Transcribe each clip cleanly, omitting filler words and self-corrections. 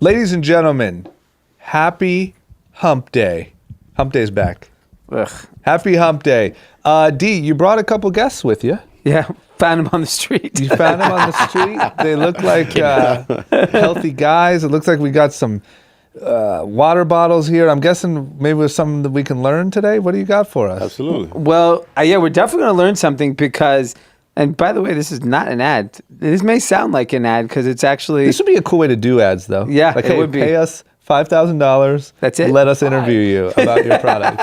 Ladies and gentlemen, happy Hump Day. Hump Day's back. Ugh. Happy Hump Day. D, you brought a couple guests with you. Yeah, found him on the street. You found them on the street. They look like healthy guys. It looks like we got some water bottles here. I'm guessing maybe there's something that we can learn today. What do you got for us? Absolutely. Well, yeah, we're definitely going to learn something because, and by the way, this is not an ad. This may sound like an ad because it's actually... This would be a cool way to do ads, though. Yeah, like, it hey, would be. Pay us $5,000. That's it. Let us interview you about your product.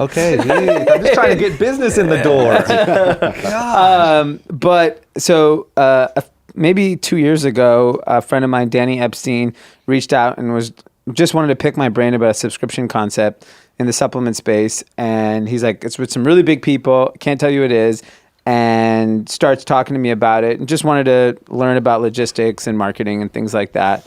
Okay, geez. I'm just trying to get business in the door. But so maybe 2 years ago, a friend of mine, Danny Epstein, reached out and just wanted to pick my brain about a subscription concept in the supplement space. And he's like, it's with some really big people. Can't tell you who it is. And starts talking to me about it and just wanted to learn about logistics and marketing and things like that.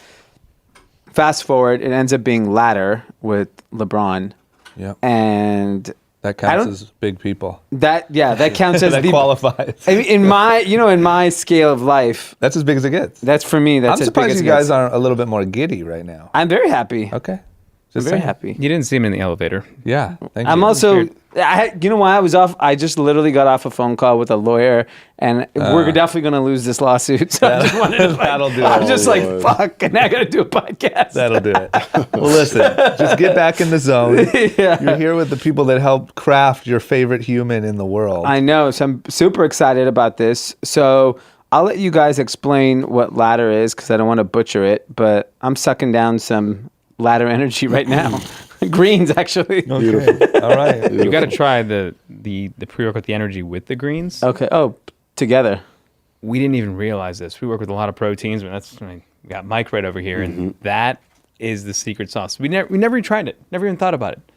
Fast forward, it ends up being Ladder with LeBron. Yeah. And that counts as big people. that counts as that qualifies. I mean, in my scale of life, That's as big as it gets. that's for me. That's I'm as surprised big as you it guys gets. aren't a little bit more giddy right now. I'm very happy. Okay. I'm very happy. You didn't see him in the elevator. Yeah. Thank you. I'm also, you know why I was off? I just literally got off a phone call with a lawyer, and we're definitely going to lose this lawsuit. So I just wanted to, that'll do I'm it. just like, fuck, and I got to do a podcast. That'll do it. Well, listen, just get back in the zone. Yeah. You're here with the people that helped craft your favorite human in the world. I know, so I'm super excited about this. So I'll let you guys explain what Ladder is because I don't want to butcher it, but I'm sucking down some Ladder energy right now. Greens, actually. Beautiful. All right. You got to try the pre-workout, the energy with the greens. Okay. Oh, together. We didn't even realize this. We work with a lot of proteins, but we got Mike right over here, and that is the secret sauce. We never even tried it. Never even thought about it.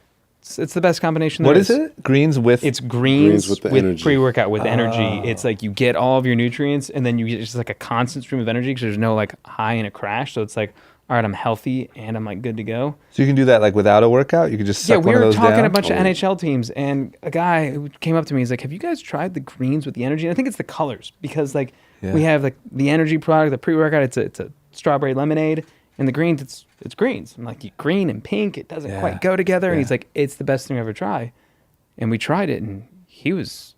It's the best combination. What is it? Greens with? It's greens with the with energy. pre-workout with energy. It's like you get all of your nutrients, and then you get just like a constant stream of energy because there's no like high and a crash. So it's like, all right, I'm healthy and I'm like good to go. So you can do that like without a workout? You can just suck Yeah, we one of were those talking down? to a bunch of NHL teams, and a guy who came up to me, he's like, have you guys tried the greens with the energy? And I think it's the colors because like we have like the energy product, the pre-workout, it's a strawberry lemonade, and the greens, it's greens. I'm like, green and pink, it doesn't quite go together. And he's like, it's the best thing I ever try. And we tried it, and he was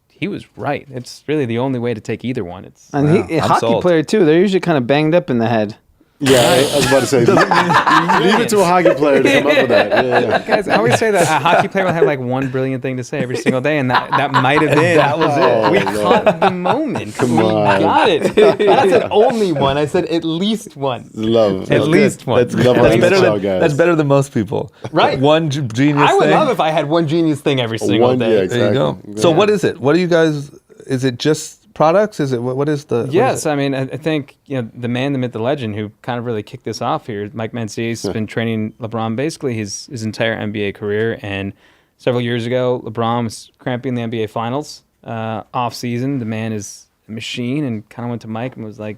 right. It's really the only way to take either one. It's And a hockey sold. player, too. They're usually kind of banged up in the head. Yeah, I was about to say, leave it to a hockey player to come up with that. Yeah. Guys, I always say that a hockey player will have like one brilliant thing to say every single day, and that might have been. That was it. We caught the moment. Come we on. got it. I said only one. I said at least one. Love. At least one. That's love That's on better, this show, than, guys. that's better than most people. Right. One genius I would thing. love if I had one genius thing every single One, day. yeah, There you go. Exactly. So what is it? What do you guys, is it just products? Is it, what is the? Yes, I mean, I think the man, the myth, the legend who kind of really kicked this off here, Mike Menzies, has been training LeBron basically his entire NBA career. And several years ago, LeBron was cramping the NBA Finals off season. The man is a machine, and kind of went to Mike and was like,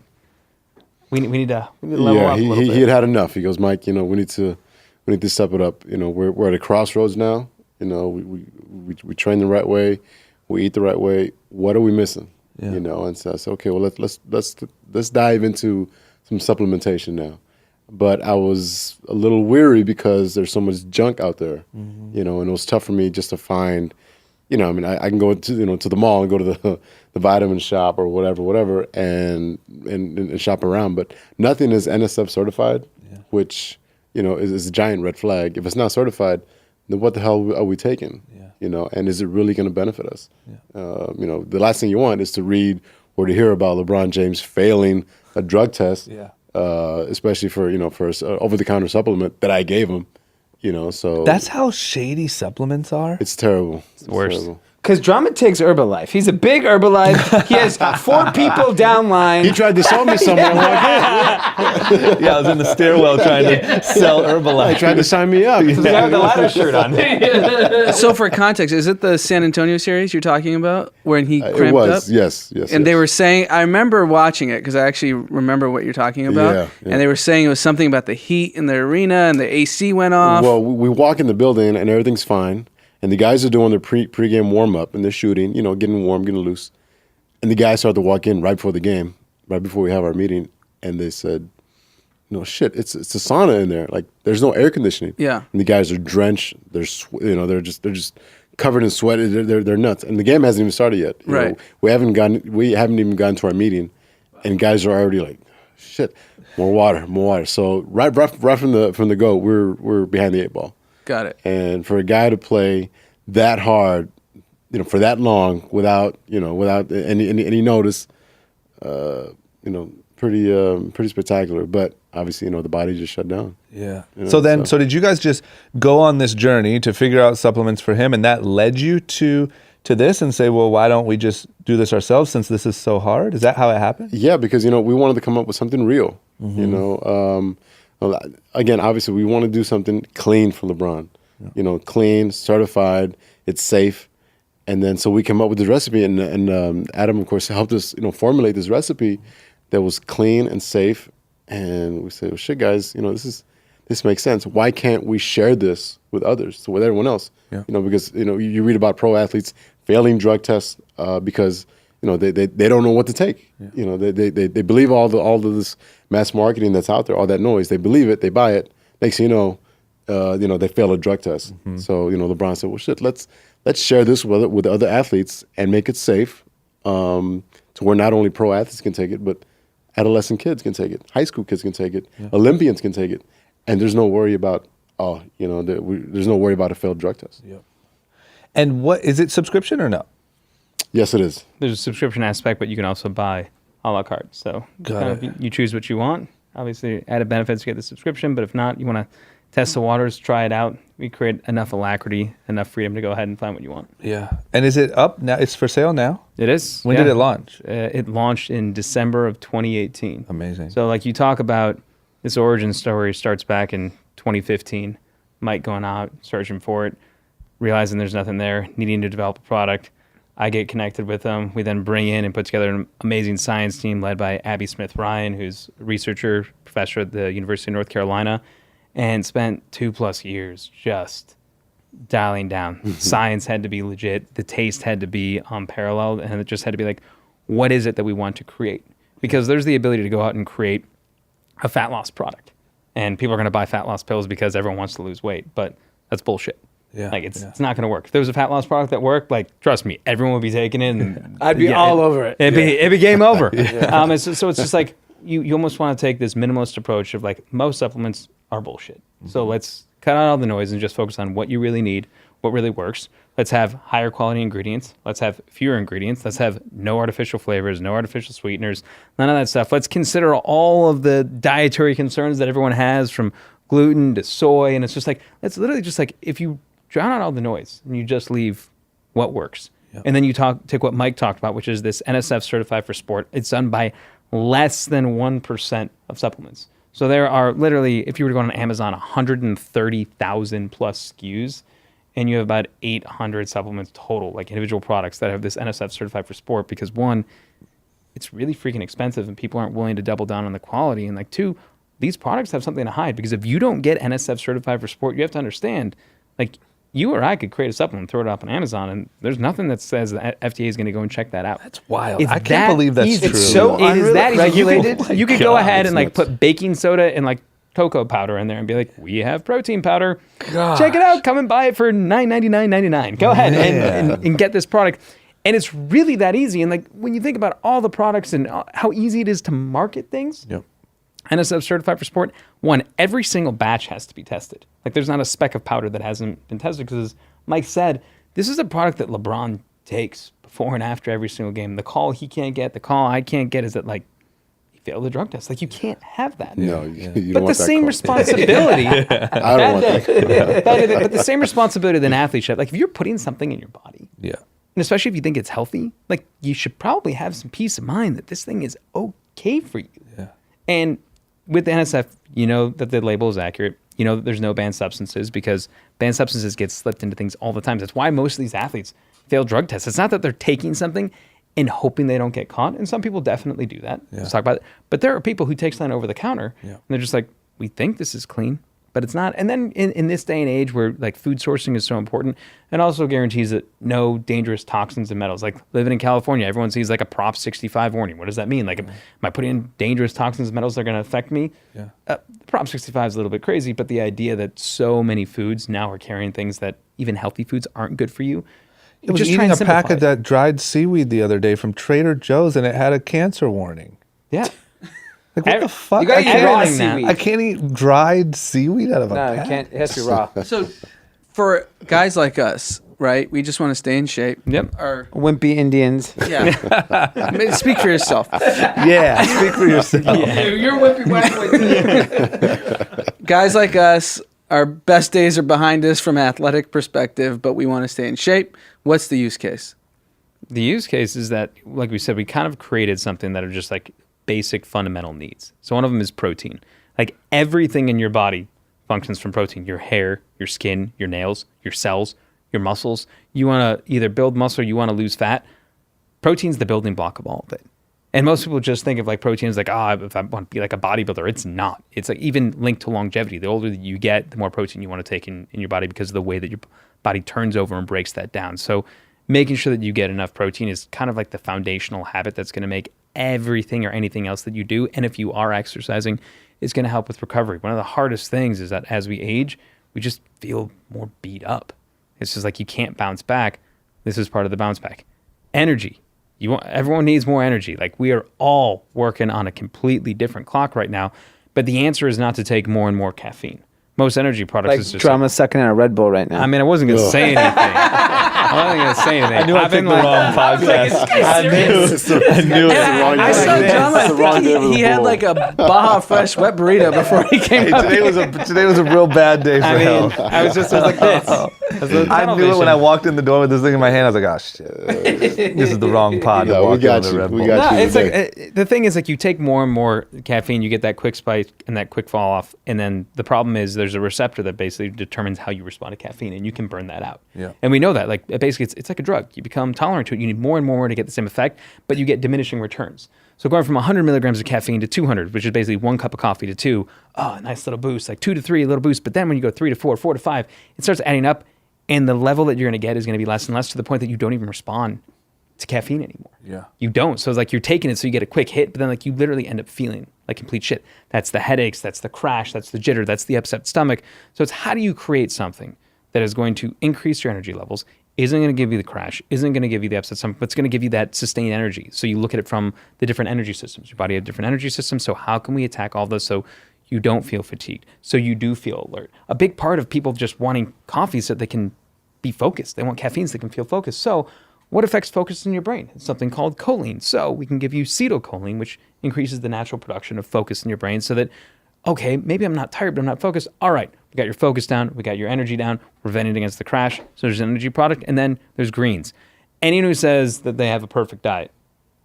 "We need to level up a little bit." He had enough. He goes, Mike, we need to step it up. We're at a crossroads now. We train the right way, we eat the right way. What are we missing? Yeah. And so I said, okay, well let's dive into some supplementation now. But I was a little weary because there's so much junk out there, and it was tough for me just to find, I can go to to the mall and go to the vitamin shop or whatever, and shop around, but nothing is NSF certified, which is a giant red flag. If it's not certified, then what the hell are we taking? And is it really going to benefit us? The last thing you want is to read or to hear about LeBron James failing a drug test, especially for for over-the-counter supplement that I gave him. So That's how shady supplements are? it's terrible. It's worse. terrible. Because Drummond takes Herbalife. He's a big Herbalife. He has 4 people down line. He tried to sell me something. I'm like, Yeah, I was in the stairwell trying to sell Herbalife. he tried to sign me up. I have the ladder shirt on. So for context, is it the San Antonio series you're talking about when he cramped It was, up? yes. And they were saying, I remember watching it because I actually remember what you're talking about. Yeah. And they were saying it was something about the heat in the arena and the AC went off. Well, we walk in the building and everything's fine. And the guys are doing their pre-game warm-up and they're shooting, getting warm, getting loose. And the guys start to walk in right before the game, right before we have our meeting. And they said, no shit, it's a sauna in there. Like there's no air conditioning. Yeah. And the guys are drenched. They're they're just covered in sweat. They're nuts. And the game hasn't even started yet. You Right. know, we haven't even gotten to our meeting, and guys are already like, shit, more water. So right from the go, we're behind the 8 ball. Got it. And for a guy to play that hard, you know, for that long without any notice, you know, pretty spectacular. But obviously, you know, the body just shut down. Yeah. You know, So did you guys just go on this journey to figure out supplements for him, and that led you to this and say, well, why don't we just do this ourselves since this is so hard? Is that how it happened? Yeah, because, you know, we wanted to come up with something real. You know, again, obviously, we want to do something clean for LeBron. Yeah. You know, clean, certified, it's safe. And then so we came up with this recipe, and Adam, of course, helped us, you know, formulate this recipe that was clean and safe. And we said, well, shit, guys, you know, this makes sense. Why can't we share this with others, so with everyone else? Yeah. You know, because, you know, you read about pro athletes failing drug tests because, you know, they don't know what to take. Yeah. You know, they believe all of this mass marketing that's out there, all that noise. They believe it, they buy it. Next thing you know, they fail a drug test. Mm-hmm. So, you know, LeBron said, well, shit, let's share this with other athletes and make it safe to where not only pro athletes can take it, but adolescent kids can take it, high school kids can take it, yeah. Olympians can take it, and there's no worry about there's no worry about a failed drug test. Yeah. And what is it, subscription or no? Yes, it is. There's a subscription aspect, but you can also buy a la carte. So you choose what you want. Obviously, added benefits, you get the subscription, but if not, you want to test the waters, try it out. We create enough alacrity, enough freedom to go ahead and find what you want. Yeah. And is it up now? It's for sale now? It is. When did it launch? It launched in December of 2018. Amazing. So like you talk about, this origin story starts back in 2015. Mike going out, searching for it, realizing there's nothing there, needing to develop a product. I get connected with them. We then bring in and put together an amazing science team led by Abby Smith-Ryan, who's a researcher, professor at the University of North Carolina, and spent 2+ years just dialing down. Science had to be legit. The taste had to be unparalleled. And it just had to be like, what is it that we want to create? Because there's the ability to go out and create a fat loss product. And people are going to buy fat loss pills because everyone wants to lose weight. But that's bullshit. Yeah, like it's not going to work. If there was a fat loss product that worked, like trust me, everyone would be taking it. And I'd be all over it. It'd be game over. So it's just like you almost want to take this minimalist approach of like most supplements are bullshit. Mm-hmm. So let's cut out all the noise and just focus on what you really need, what really works. Let's have higher quality ingredients. Let's have fewer ingredients. Let's have no artificial flavors, no artificial sweeteners, none of that stuff. Let's consider all of the dietary concerns that everyone has, from gluten to soy. And it's just like, it's literally just like if you drown out all the noise and you just leave what works. Yep. And then you take what Mike talked about, which is this NSF certified for sport. It's done by less than 1% of supplements. So there are literally, if you were to go on Amazon, 130,000 plus SKUs, and you have about 800 supplements total, like individual products that have this NSF certified for sport, because one, it's really freaking expensive and people aren't willing to double down on the quality. And like two, these products have something to hide, because if you don't get NSF certified for sport, you have to understand, like you or I could create a supplement, throw it up on Amazon, and there's nothing that says the FDA is going to go and check that out. That's wild. It's I can't believe that's easy. true. It's so it is that easy. regulated. You could go ahead and like put baking soda and like cocoa powder in there and be like, we have protein powder. Gosh. Check it out. Come and buy it for $9.99.99. Go ahead and get this product. And it's really that easy. And like when you think about all the products and how easy it is to market things, Yep. NSF certified for sport, one, every single batch has to be tested. Like there's not a speck of powder that hasn't been tested, because as Mike said, this is a product that LeBron takes before and after every single game. The call he can't get, the call I can't get is that like he failed the drug test. Like you can't have that. No, you don't but want the that same call. responsibility. I don't want that. But the same responsibility that an athlete should have. Like if you're putting something in your body, Yeah. and especially if you think it's healthy, like you should probably have some peace of mind that this thing is okay for you. Yeah. And with the NSF, you know that the label is accurate. You know that there's no banned substances, because banned substances get slipped into things all the time. That's why most of these athletes fail drug tests. It's not that they're taking something and hoping they don't get caught. And some people definitely do that. Yeah. Let's talk about it. But there are people who take something over the counter, Yeah. and they're just like, we think this is clean, but it's not. And then in this day and age where like food sourcing is so important, it also guarantees that no dangerous toxins and metals. Like living in California, everyone sees like a Prop 65 warning. What does that mean? Like, am I putting in dangerous toxins and metals that are going to affect me? Yeah. Prop 65 is a little bit crazy, but the idea that so many foods now are carrying things that even healthy foods aren't good for you. I was Just try eating and a pack simplify of it. that dried seaweed the other day from Trader Joe's, and it had a cancer warning. Yeah. Like, what the fuck? You gotta I eat can't- raw everything now. seaweed. I can't eat dried seaweed out of a No, you pack. can't. It has to be raw. So, for guys like us, right? We just want to stay in shape. Yep. Or Wimpy Indians. yeah. I mean, speak for yourself. Yeah, speak for yourself. You're wimpy white. Guys like us, our best days are behind us from an athletic perspective, but we want to stay in shape. What's the use case? The use case is that, like we said, we kind of created something that are just like basic fundamental needs. So one of them is protein. Like everything in your body functions from protein. Your hair, your skin, your nails, your cells, your muscles. You want to either build muscle or you want to lose fat. Protein's the building block of all of it. And most people just think of like protein as like, if I want to be like a bodybuilder. It's not. It's like even linked to longevity. The older that you get, the more protein you want to take in your body because of the way that your body turns over and breaks that down. So making sure that you get enough protein is kind of like the foundational habit that's going to make everything or anything else that you do. And if you are exercising, it's going to help with recovery. One of the hardest things is that as we age, we just feel more beat up. It's just like you can't bounce back. This is part of the bounce back. Energy. Everyone needs more energy. Like we are all working on a completely different clock right now. But the answer is not to take more and more caffeine. Most energy products Like is just drama sucking in a Red Bull right now. I mean, I wasn't going to say anything. I wasn't going to say anything. I knew I picked the wrong podcast. I knew it. I saw John. I think he had like a Baja Fresh wet burrito before he came up. Today was a real bad day for I mean, health. I was like this. I knew it when I walked in the door with this thing in my hand. I was like, oh, shit. This is the wrong pod to Yeah, we walk got in you. the Red We Bull. got No, you it's like today. the thing is like you take more and more caffeine, you get that quick spike and that quick fall off, and then the problem is there's a receptor that basically determines how you respond to caffeine, and you can burn that out. Yeah. And we know that like basically it's like a drug. You become tolerant to it. You need more and more to get the same effect, but you get diminishing returns. So going from 100 milligrams of caffeine to 200, which is basically 1 cup of coffee, to 2, nice little boost. Like 2 to 3, a little boost. But then when you go 3 to 4, 4 to 5, it starts adding up, and the level that you're going to get is going to be less and less to the point that you don't even respond to caffeine anymore. Yeah. You don't. So it's like you're taking it so you get a quick hit, but then like you literally end up feeling like complete shit. That's the headaches, that's the crash, that's the jitter, that's the upset stomach. So it's how do you create something that is going to increase your energy levels, isn't going to give you the crash, isn't going to give you the upset stomach, but it's going to give you that sustained energy. So you look at it from the different energy systems. Your body has different energy systems. So how can we attack all those so you don't feel fatigued, so you do feel alert? A big part of people just wanting coffee is that they can be focused. They want caffeine so they can feel focused. So what affects focus in your brain? It's something called choline. So we can give you acetylcholine, which increases the natural production of focus in your brain so that, okay, maybe I'm not tired, but I'm not focused. All right, we got your focus down. We got your energy down. We're preventing against the crash. So there's an energy product. And then there's greens. Anyone who says that they have a perfect diet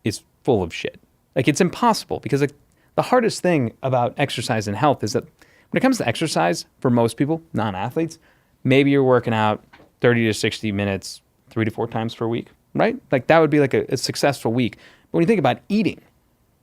is full of shit. Like it's impossible because like, the hardest thing about exercise and health is that when it comes to exercise, for most people, non-athletes, maybe you're working out 30 to 60 minutes, 3 to 4 times per week, right? Like that would be like a successful week. But when you think about eating,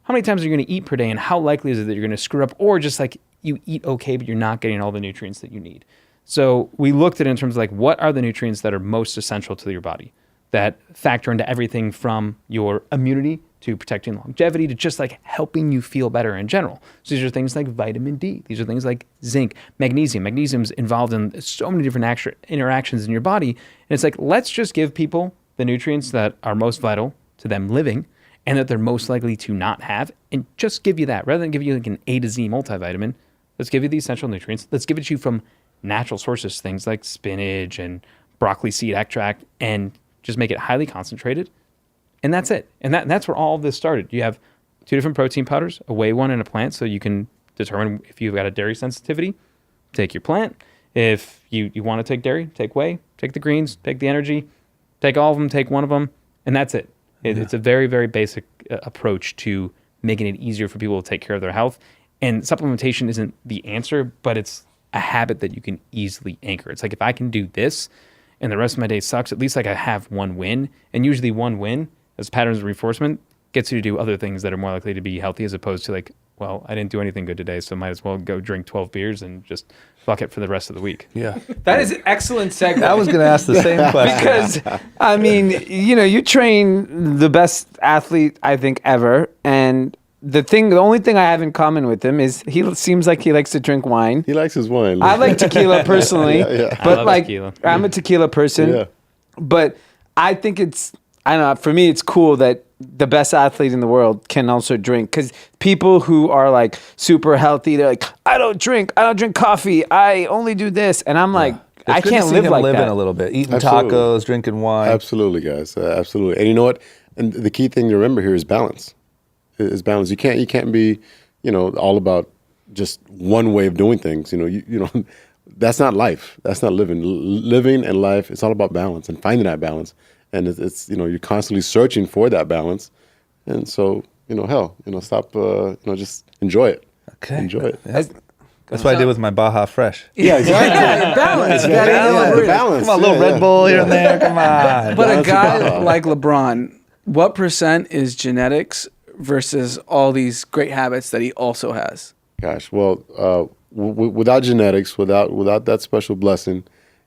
how many times are you going to eat per day and how likely is it that you're going to screw up or just like you eat okay, but you're not getting all the nutrients that you need? So we looked at it in terms of like what are the nutrients that are most essential to your body that factor into everything from your immunity to protecting longevity to just like helping you feel better in general. So these are things like vitamin D. These are things like zinc, magnesium. Magnesium's involved in so many different interactions in your body. And it's like, let's just give people the nutrients that are most vital to them living and that they're most likely to not have and just give you that. Rather than give you like an A to Z multivitamin, let's give you the essential nutrients. Let's give it to you from natural sources, things like spinach and broccoli seed extract, and just make it highly concentrated. And that's it. And that's where all of this started. You have 2 different protein powders, a whey one and a plant, so you can determine if you've got a dairy sensitivity, take your plant. If you want to take dairy, take whey, take the greens, take the energy, take all of them, take one of them, and that's it. It's a very, very basic approach to making it easier for people to take care of their health. And supplementation isn't the answer, but it's a habit that you can easily anchor. It's like if I can do this and the rest of my day sucks, at least like I have one win. And usually one win as patterns of reinforcement gets you to do other things that are more likely to be healthy as opposed to like well, I didn't do anything good today, so might as well go drink 12 beers and just fuck it for the rest of the week. Yeah. That is an excellent segue. I was going to ask the same question. Because, I mean, you train the best athlete, I think, ever. And the only thing I have in common with him is he seems like he likes to drink wine. He likes his wine. I like tequila personally, Yeah. I but love like tequila. I'm a tequila person. Yeah. But I think I don't know, for me it's cool that the best athlete in the world can also drink, because people who are like super healthy, they're like, I don't drink coffee, I only do this, and I'm like, It's I good to can't see live him like living that. a little bit, eating Absolutely. tacos, drinking wine. Absolutely, guys. Absolutely. And you know what? And the key thing to remember here is balance. Is balance. You can't be, all about just one way of doing things. You know, that's not life. That's not living. Living and life, it's all about balance and finding that balance. And it's you're constantly searching for that balance. And so, stop, just enjoy it. Okay. Enjoy it. Yeah. That's what I did with my Baja Fresh. Yeah, exactly. Balance. Yeah, Gotta eat balance. Come on, a little Red Bull here and there. Come on. But a Balance guy your Baja. like LeBron, what % is genetics versus all these great habits that he also has? Gosh, well, without genetics, without that special blessing,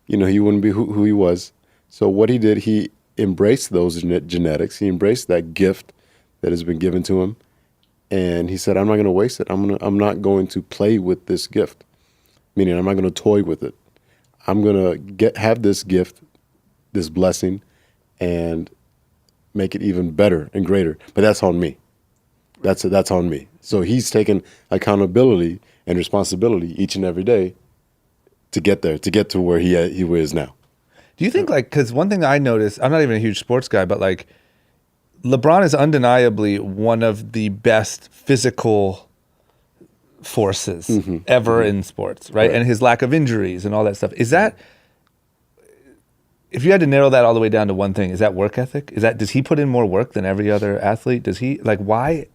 he wouldn't be who he was. So what he did, he embraced those genetics. He embraced that gift that has been given to him, and he said, "I'm not going to waste it. I'm not going to play with this gift. Meaning, I'm not going to toy with it. I'm going to have this gift, this blessing, and make it even better and greater. But that's on me. That's on me. So he's taken accountability and responsibility each and every day to get there, to get to where he is now. Do you think, because one thing I noticed, I'm not even a huge sports guy, but LeBron is undeniably one of the best physical forces ever in sports, right? And his lack of injuries and all that stuff. Is that, if you had to narrow that all the way down to one thing, is that work ethic? Does he put in more work than every other athlete? Does he, why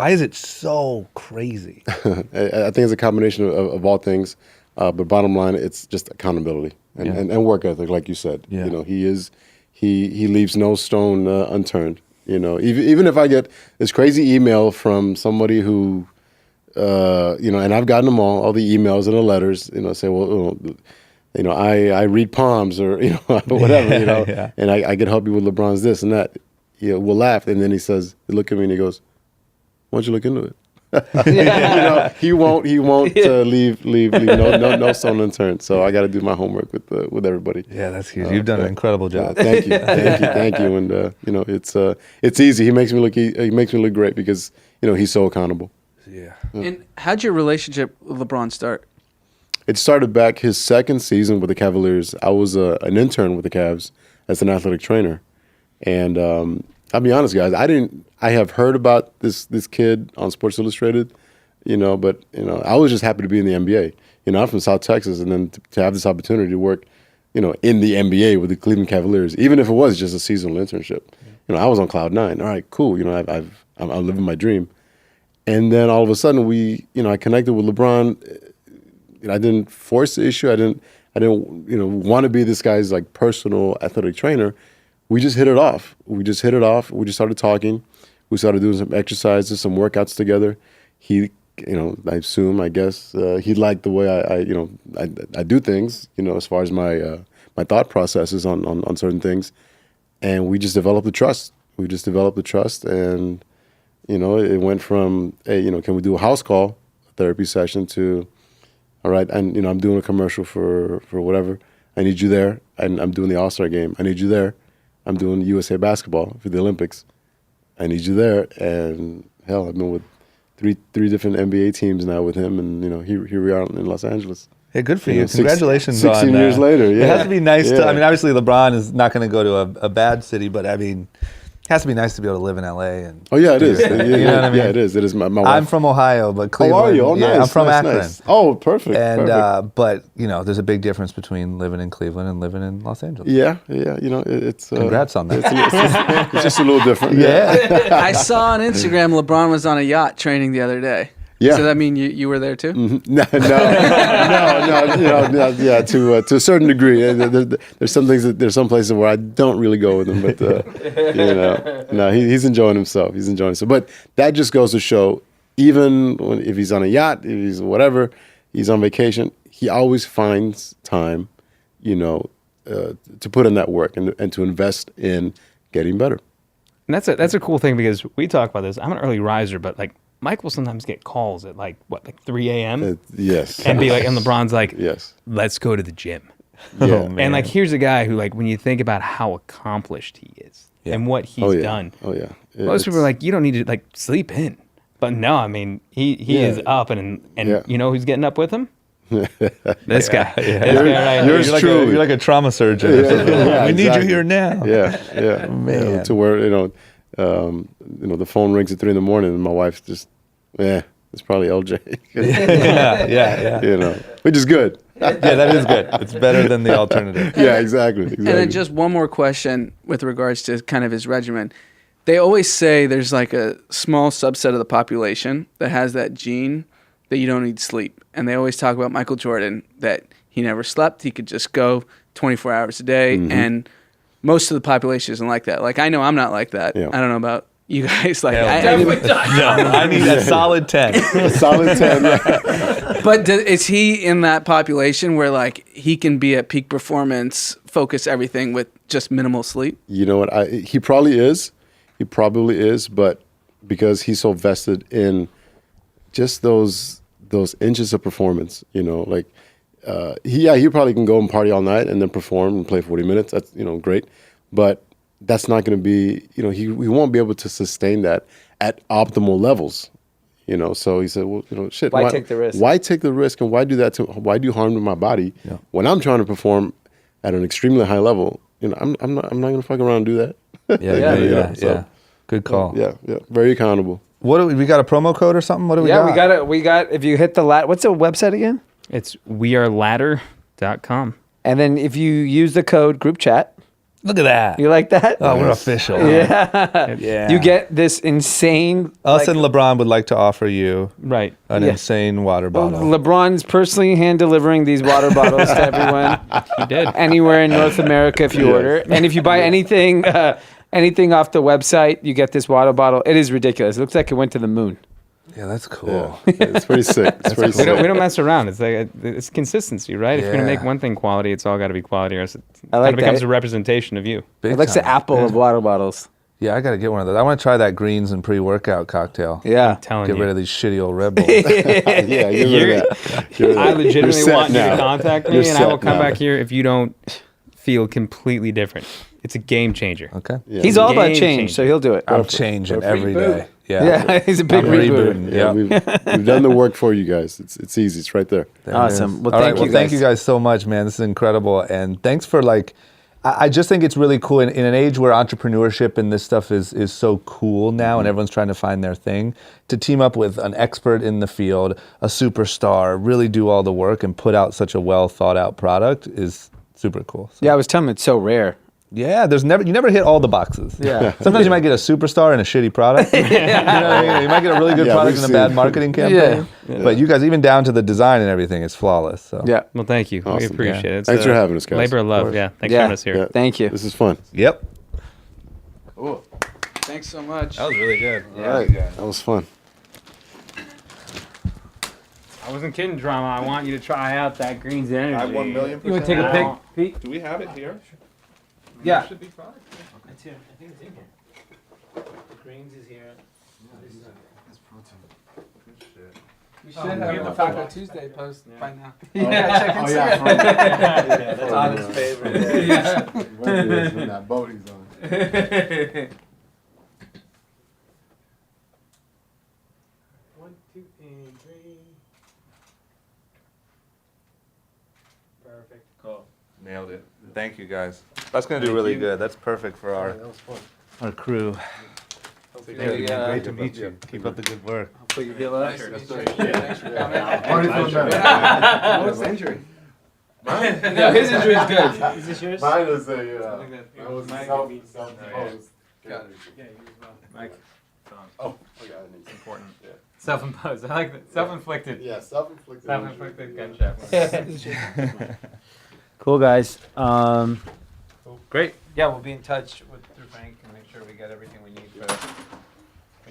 is it so crazy? I think it's a combination of all things, but bottom line, it's just accountability and work ethic, like you said. Yeah. He leaves no stone unturned. Even if I get this crazy email from somebody who, and I've gotten them all the emails and the letters, say, well, I read palms or whatever, Yeah. and I can help you with LeBron's this and that. We'll laugh, and then he look at me and he goes, "Why don't you look into it?" He won't leave no stone unturned. So I got to do my homework with everybody. Yeah, that's huge. You've done an incredible job. Thank you. And it's easy. He makes me look great because he's so accountable. Yeah. And how'd your relationship with LeBron start? It started back his second season with the Cavaliers. I was an intern with the Cavs as an athletic trainer, and I'll be honest, guys. I have heard about this kid on Sports Illustrated, but I was just happy to be in the NBA. I'm from South Texas, and then to have this opportunity to work, in the NBA with the Cleveland Cavaliers, even if it was just a seasonal internship, I was on cloud nine. All right, cool. I'm living my dream, and then all of a sudden I connected with LeBron. I didn't force the issue. I didn't want to be this guy's personal athletic trainer. We just hit it off. We just started talking. We started doing some exercises, some workouts together. He, I guess, he liked the way I do things, as far as my thought processes on certain things. And we just developed the trust. And, it went from, hey, can we do a house call therapy session to, all right, and, I'm doing a commercial for whatever. I need you there. And I'm doing the All-Star game. I need you there. I'm doing USA basketball for the Olympics. I need you there. And hell, I've been with three different NBA teams now with him, and here we are in Los Angeles. Hey, good for you. Six- Congratulations 16 on years later, It yeah. has to be nice to, Yeah. obviously LeBron is not going to go to a bad city, but it has to be nice to be able to live in LA. And Oh yeah, it is. You know what I mean? Yeah, it is. It is. My wife. I'm from Ohio, but Oh, Cleveland. are you? Oh, yeah, nice. I'm from nice, Akron. nice. Oh, perfect. And perfect. but there's a big difference between living in Cleveland and living in Los Angeles. Yeah. It's. Congrats on that. It's just a little different. Yeah. I saw on Instagram LeBron was on a yacht training the other day. Yeah. So that mean you were there too? No. Yeah. To a certain degree, there's some things there's some places where I don't really go with him, but no, he's enjoying himself. But that just goes to show, even if he's on a yacht, if he's whatever, he's on vacation, he always finds time, to put in that work and to invest in getting better. And that's a cool thing because we talk about this. I'm an early riser, but like Mike will sometimes get calls at like 3 a.m. Yes. And be like, and LeBron's like, yes, let's go to the gym. yeah, And like, here's a guy who, like, when you think about how accomplished he is and what he's done, most people are like, you don't need to like sleep in. But no, I mean, he is up and you know who's getting up with him? This guy. This guy right yours here. truly. You're like a trauma surgeon. Or something. We need you exactly. here now. Yeah. Man. To where the phone rings at 3 a.m. and my wife's just, it's probably LJ. Yeah. Which is good. Yeah, that is good. It's better than the alternative. Yeah, exactly. And then just one more question with regards to kind of his regimen. They always say there's like a small subset of the population that has that gene that you don't need sleep. And they always talk about Michael Jordan, that he never slept. He could just go 24 hours a day. Mm-hmm. And most of the population isn't like that. Like, I know I'm not like that. Yeah. I don't know about you guys. Like, I need a solid 10. a solid 10. Yeah. But is he in that population where like he can be at peak performance, focus everything with just minimal sleep? You know what? He probably is. He probably is, but because he's so vested in just those inches of performance, he probably can go and party all night and then perform and play 40 minutes. That's, great. But that's not going to be, he won't be able to sustain that at optimal levels, So he said, well, shit. Why take the risk? Why take the risk and why do harm to my body when I'm trying to perform at an extremely high level? I'm not going to fuck around and do that. Yeah. Good call. Yeah. Very accountable. What do we got a promo code or something? What do we got? we got if you hit the what's the website again? It's weareladder.com. And then if you use the code group chat, Look at that. you like that? Oh, we're official. Yeah. You get this insane Us and LeBron would like to offer you Right. an insane water bottle. LeBron's personally hand delivering these water bottles to everyone. He did. Anywhere in North America if you order. And if you buy anything off the website, you get this water bottle. It is ridiculous. It looks like it went to the moon. Yeah, that's cool. Yeah. It's pretty sick. It's pretty We sick. don't mess around. It's like it's consistency, right? If you're gonna Yeah. make one thing quality, it's all got to be quality, or else it I like kind of becomes that. a representation of you. Big It looks the time. apple of water bottles. Yeah, I got to get one of those. I want to try that greens and pre-workout cocktail. Yeah. Telling Get you. rid of these shitty old Red Bulls. Yeah, get rid of that. Get rid of I that. legitimately You're set want you to now. contact me, You're and I will set come now. back here if you don't feel completely different. It's a game changer. Okay. Yeah. He's all about Game change, changer. so he'll do it. I'm changing every day. Yeah. Yeah, he's a big I'm rebooter. rebooting. Yeah, Yeah. we've done the work for you guys. It's easy. It's right there. There it Awesome. is. Well, All thank right, you thank guys. you guys so much, man. This is incredible. And thanks for I just think it's really cool in an age where entrepreneurship and this stuff is so cool now and everyone's trying to find their thing, to team up with an expert in the field, a superstar, really do all the work and put out such a well thought out product is super cool. So, Yeah, I was telling him it's so rare. yeah, you never hit all the boxes. Yeah. Sometimes you might get a superstar and a shitty product. You know what I mean? You might get a really good Yeah, product we've and a bad seen- marketing campaign. But you guys, even down to the design and everything, is flawless. So Yeah. Well, thank you. We Awesome. appreciate it. It's Thanks for having us, guys. Labor of love. Yeah. Thanks for Yeah. having us here. Yeah. Thank you. This is fun. Yep. Cool. Thanks so much. That was really good. That was fun. I wasn't kidding, drama. I want you to try out that Greens Energy. I 1,000,000% You want to take a pic, Pete? Do we have it here? Yeah. Should be fine. It's here. I think it's in here. The greens is here. We should have the Taco Tuesday post by now. That's Anand's favorite. When that boat is on. 1, 2, and 3. Perfect. Cool. Nailed it. Thank you, guys. That's going to do really good. That's perfect for our crew. Hopefully, Great to meet you. Keep up the good work. hopefully you feel us. What's the injury? No, his injury is good. Is this yours? Mine was a that was Mike self-imposed. Mike. Oh, yeah, I need Important. Self-imposed. I like that. Self-inflicted. Yeah, self-inflicted. Self-inflicted gunshot. Cool, guys. Great. Yeah, we'll be in touch through Frank and make sure we get everything we need for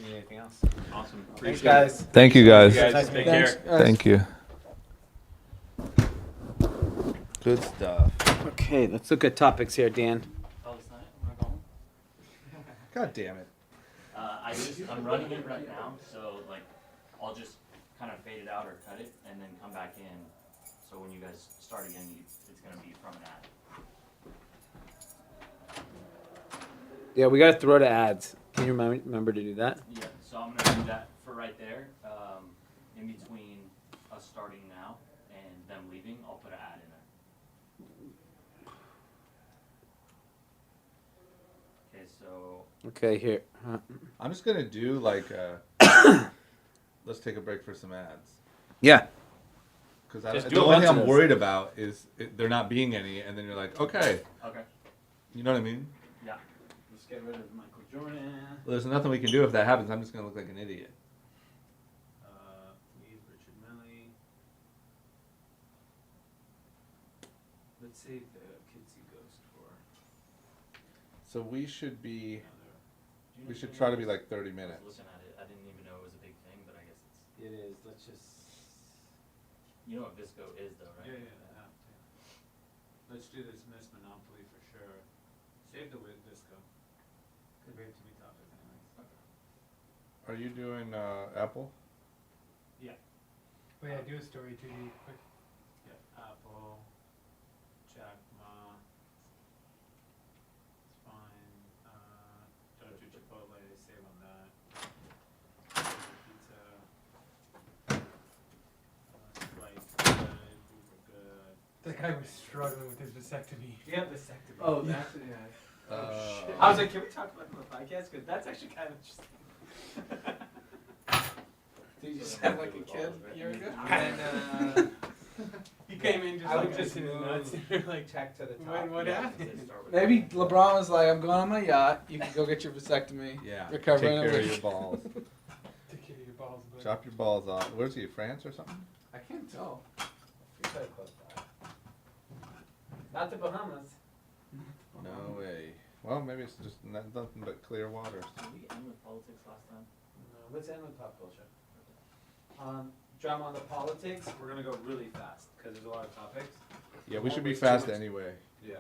need anything else. Awesome. Thanks, Appreciate guys. Thank you guys. it. Guys, take care. Thank you. Good stuff. Okay, let's look at topics here, Dan. Oh, it's not. I'm not going. God damn it. I'm running it right now, so like I'll just kind of fade it out or cut it and then come back in. So when you guys start again, it's gonna be from an ad. Yeah, we gotta throw to ads. Can you remember to do that? Yeah. So I'm gonna do that for right there. In between us starting now and them leaving, I'll put an ad in there. Okay. So. Okay, here. I'm just gonna do like let's take a break for some ads. Yeah. Because Just do the a only bunch thing of I'm those. worried about is there not being any, and then you're like, okay, Okay. you know what I mean? Yeah. Let's get rid of Michael Jordan. Well, there's nothing we can do if that happens. I'm just gonna look like an idiot. Leave Richard Melly. Let's save the Kids See Ghost for So we should be. We should try to be like 30 I minutes. was looking at it. I didn't even know it was a big thing, but I guess it's. It is. Let's just. You know what Visco is, though, right? Yeah. Let's do this Miss Monopoly for sure. Save the with Visco. Because we have too many topics anyways. Are you doing Apple? Yeah. Oh yeah, do a story 2D quick. Yeah. Apple. Jack Ma. It's fine. Don't do Chipotle. Save on that. Pizza. Flight good. Uber good. That guy was struggling with his vasectomy. Yeah, vasectomy. Oh, that's yeah. I was like, can we talk about it on the podcast? Because that's actually kind of interesting. Did you just have like a kid a year ago? And You came in just I like would just this nuts. and you're like check to the top. What happened? Maybe LeBron was like, I'm going on my yacht. You can go get your vasectomy. Yeah. Recover Take in a care of week. your balls. Take care of your balls, buddy. Chop your balls off. Where's he? France or something? I can't tell. You're so close by. Not the Bahamas. No way. Well, maybe it's just nothing but clear waters. Did we end with politics last time? No, let's end with pop culture. Drama on the politics. We're gonna go really fast because there's a lot of topics. Yeah, we should be Always too fast much. anyway. Yeah.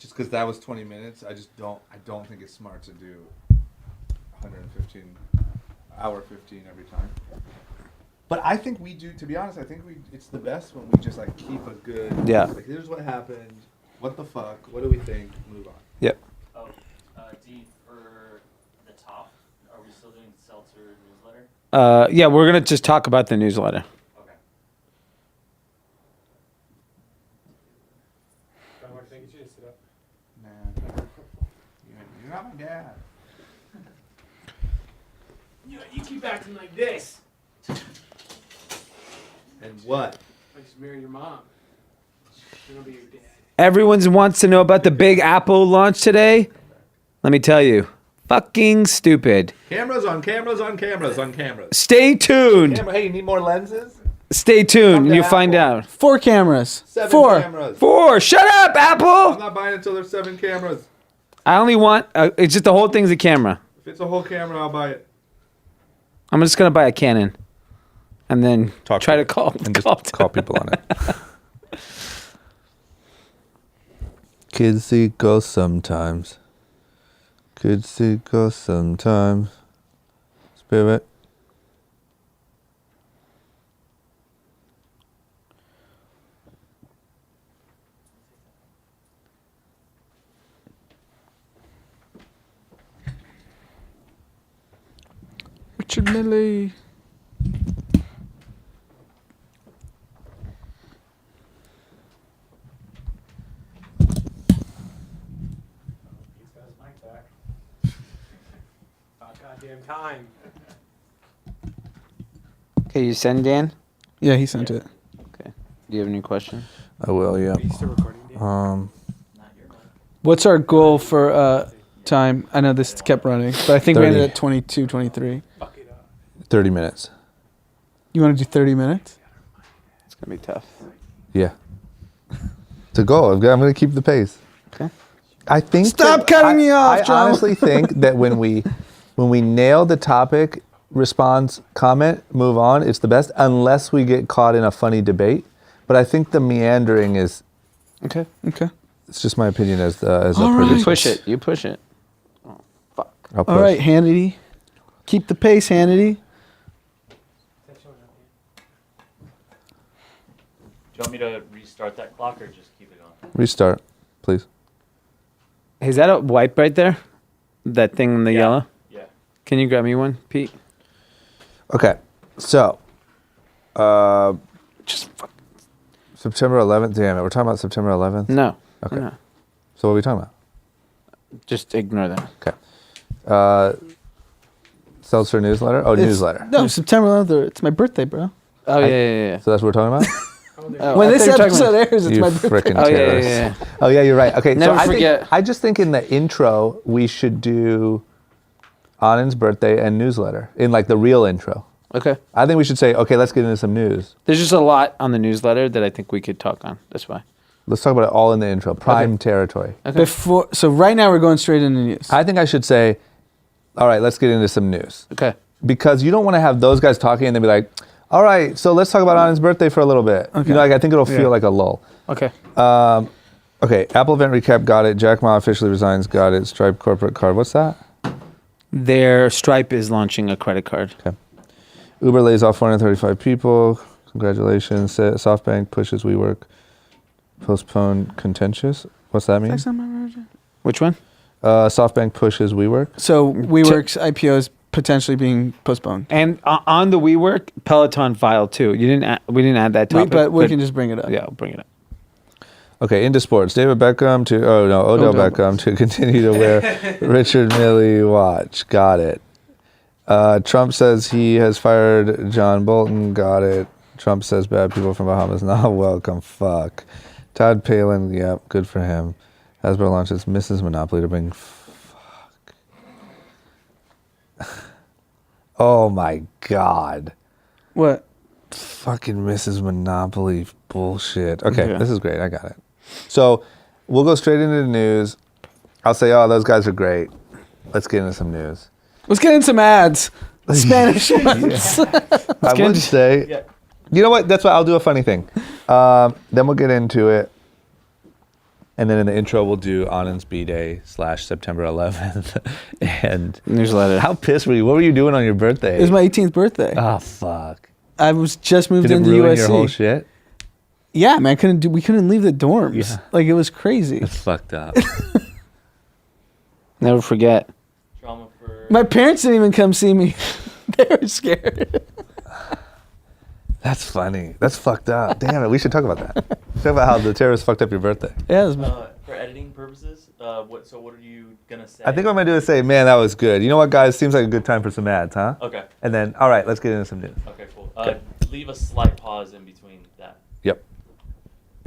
Just because that was 20 minutes, I don't think it's smart to do 115, hour 15 every time. But I think we do, to be honest, it's the best when we just like keep a good, Yeah. like here's what happened, what the fuck, what do we think, move on. Yep. Oh, D, for the top, are we still doing Seltzer newsletter? Yeah, we're gonna just talk about the newsletter. Okay. Don't worry, think you should sit up. Nah, you're not my dad. You keep acting like this. And what? I just marry your mom. She's gonna be your dad. Everyone wants to know about the big Apple launch today. Let me tell you, fucking stupid. Cameras on cameras on cameras on cameras. Stay tuned. Camera, hey, you need more lenses? Stay tuned. Come to You find Apple. out. 4 cameras. 7 4. cameras. 4. Shut up, I'm Apple. not buying it until there's 7 cameras. I only want. It's just the whole thing's a camera. If it's a whole camera, I'll buy it. I'm just gonna buy a Canon, and then try to call people on it. Kids see ghosts sometimes. Kids see ghosts sometimes. Spirit. Richard Millie. He's got his mic back. About goddamn time. Okay, you send Dan. Yeah, he sent it. Okay. Do you have any questions? I will, yeah. Are you still recording, Dan? Not your bad. What's our goal for time? I know this kept running, but I think we 30. ended at 22, 23. Fuck it up. 30 minutes. You want to do 30 minutes? It's gonna be tough. Yeah. To go. I'm going to keep the pace. Okay. I think. Stop cutting me off, I John. honestly think that when we when we nail the topic, response, comment, move on, it's the best, unless we get caught in a funny debate. But I think the meandering is, Okay. it's just my opinion as a All right. producer. You push it. Oh, fuck. I'll push. All right, Hannity. Keep the pace, Hannity. Do you want me to restart that clock or just keep it on? Restart, please. Is that a wipe right there? That thing in the yellow? Yeah. Can you grab me one, Pete? Okay, so, September 11th, damn it, we're talking about September 11th? No. Okay. No. So what are we talking about? Just ignore that. Okay. Seltzer newsletter? Oh, newsletter. No, September 11th. It's my birthday, bro. Oh, yeah. So that's what we're talking about? Oh, When I this thought you were talking episode about- airs, it's You my birthday. frickin' Oh, yeah, terrorist. yeah. Oh, yeah, you're right. Okay, Never so forget. I just think in the intro, we should do Anand's birthday and newsletter in like the real intro. Okay. I think we should say, okay, let's get into some news. There's just a lot on the newsletter that I think we could talk on. That's why. Let's talk about it all in the intro. Prime territory. Okay. So right now we're going straight into news. I think I should say, all right, let's get into some news. Okay. Because you don't want to have those guys talking and then be like, all right, so let's talk about Anand's birthday for a little bit. Okay. You know, like I think it'll feel like a lull. Okay. Okay, Apple event recap, got it. Jack Ma officially resigns, got it. Stripe corporate card, what's that? Their Stripe is launching a credit card. Okay. Uber lays off 435 people. Congratulations. SoftBank pushes WeWork. Postpone contentious. What's that mean? Which one? SoftBank pushes WeWork. So WeWork's IPO is potentially being postponed. And on the WeWork, Peloton filed too. We didn't add that topic. But we can just bring it up. Yeah, I'll bring it up. Okay, into sports. David Beckham to Odell Beckham to continue to wear Richard Mille watch. Got it. Trump says he has fired John Bolton. Got it. Trump says bad people from Bahamas not welcome. Fuck. Todd Palin. Yep, good for him. Hasbro launches Mrs. Monopoly to bring. Fuck. Oh my God. What? Fucking Mrs. Monopoly bullshit. Okay, Yeah. this is great. I got it. So we'll go straight into the news. I'll say, oh, those guys are great. Let's get into some news. Let's get in some ads. Spanish ones. I would say, you know what? That's why I'll do a funny thing. Then we'll get into it. And then in the intro, we'll do Anand's B-Day / September 11th. And Newsletter. how pissed were you? What were you doing on your birthday? It was my 18th birthday. Oh, fuck. I was just moved Did it into ruin USC. your whole shit? Yeah, man, we couldn't leave the dorms. Yeah. Like it was crazy. It's fucked up. Never forget. Trauma for. My parents didn't even come see me. They were scared. That's funny. That's fucked up. Damn it. We should talk about that. Talk about how the terrorists fucked up your birthday. Yeah, it was For editing purposes, what are you gonna say? I think what I'm going to do is say, man, that was good. You know what, guys? Seems like a good time for some ads, huh? Okay. And then, all right, let's get into some news. Okay, cool. Leave a slight pause in between that, Yep.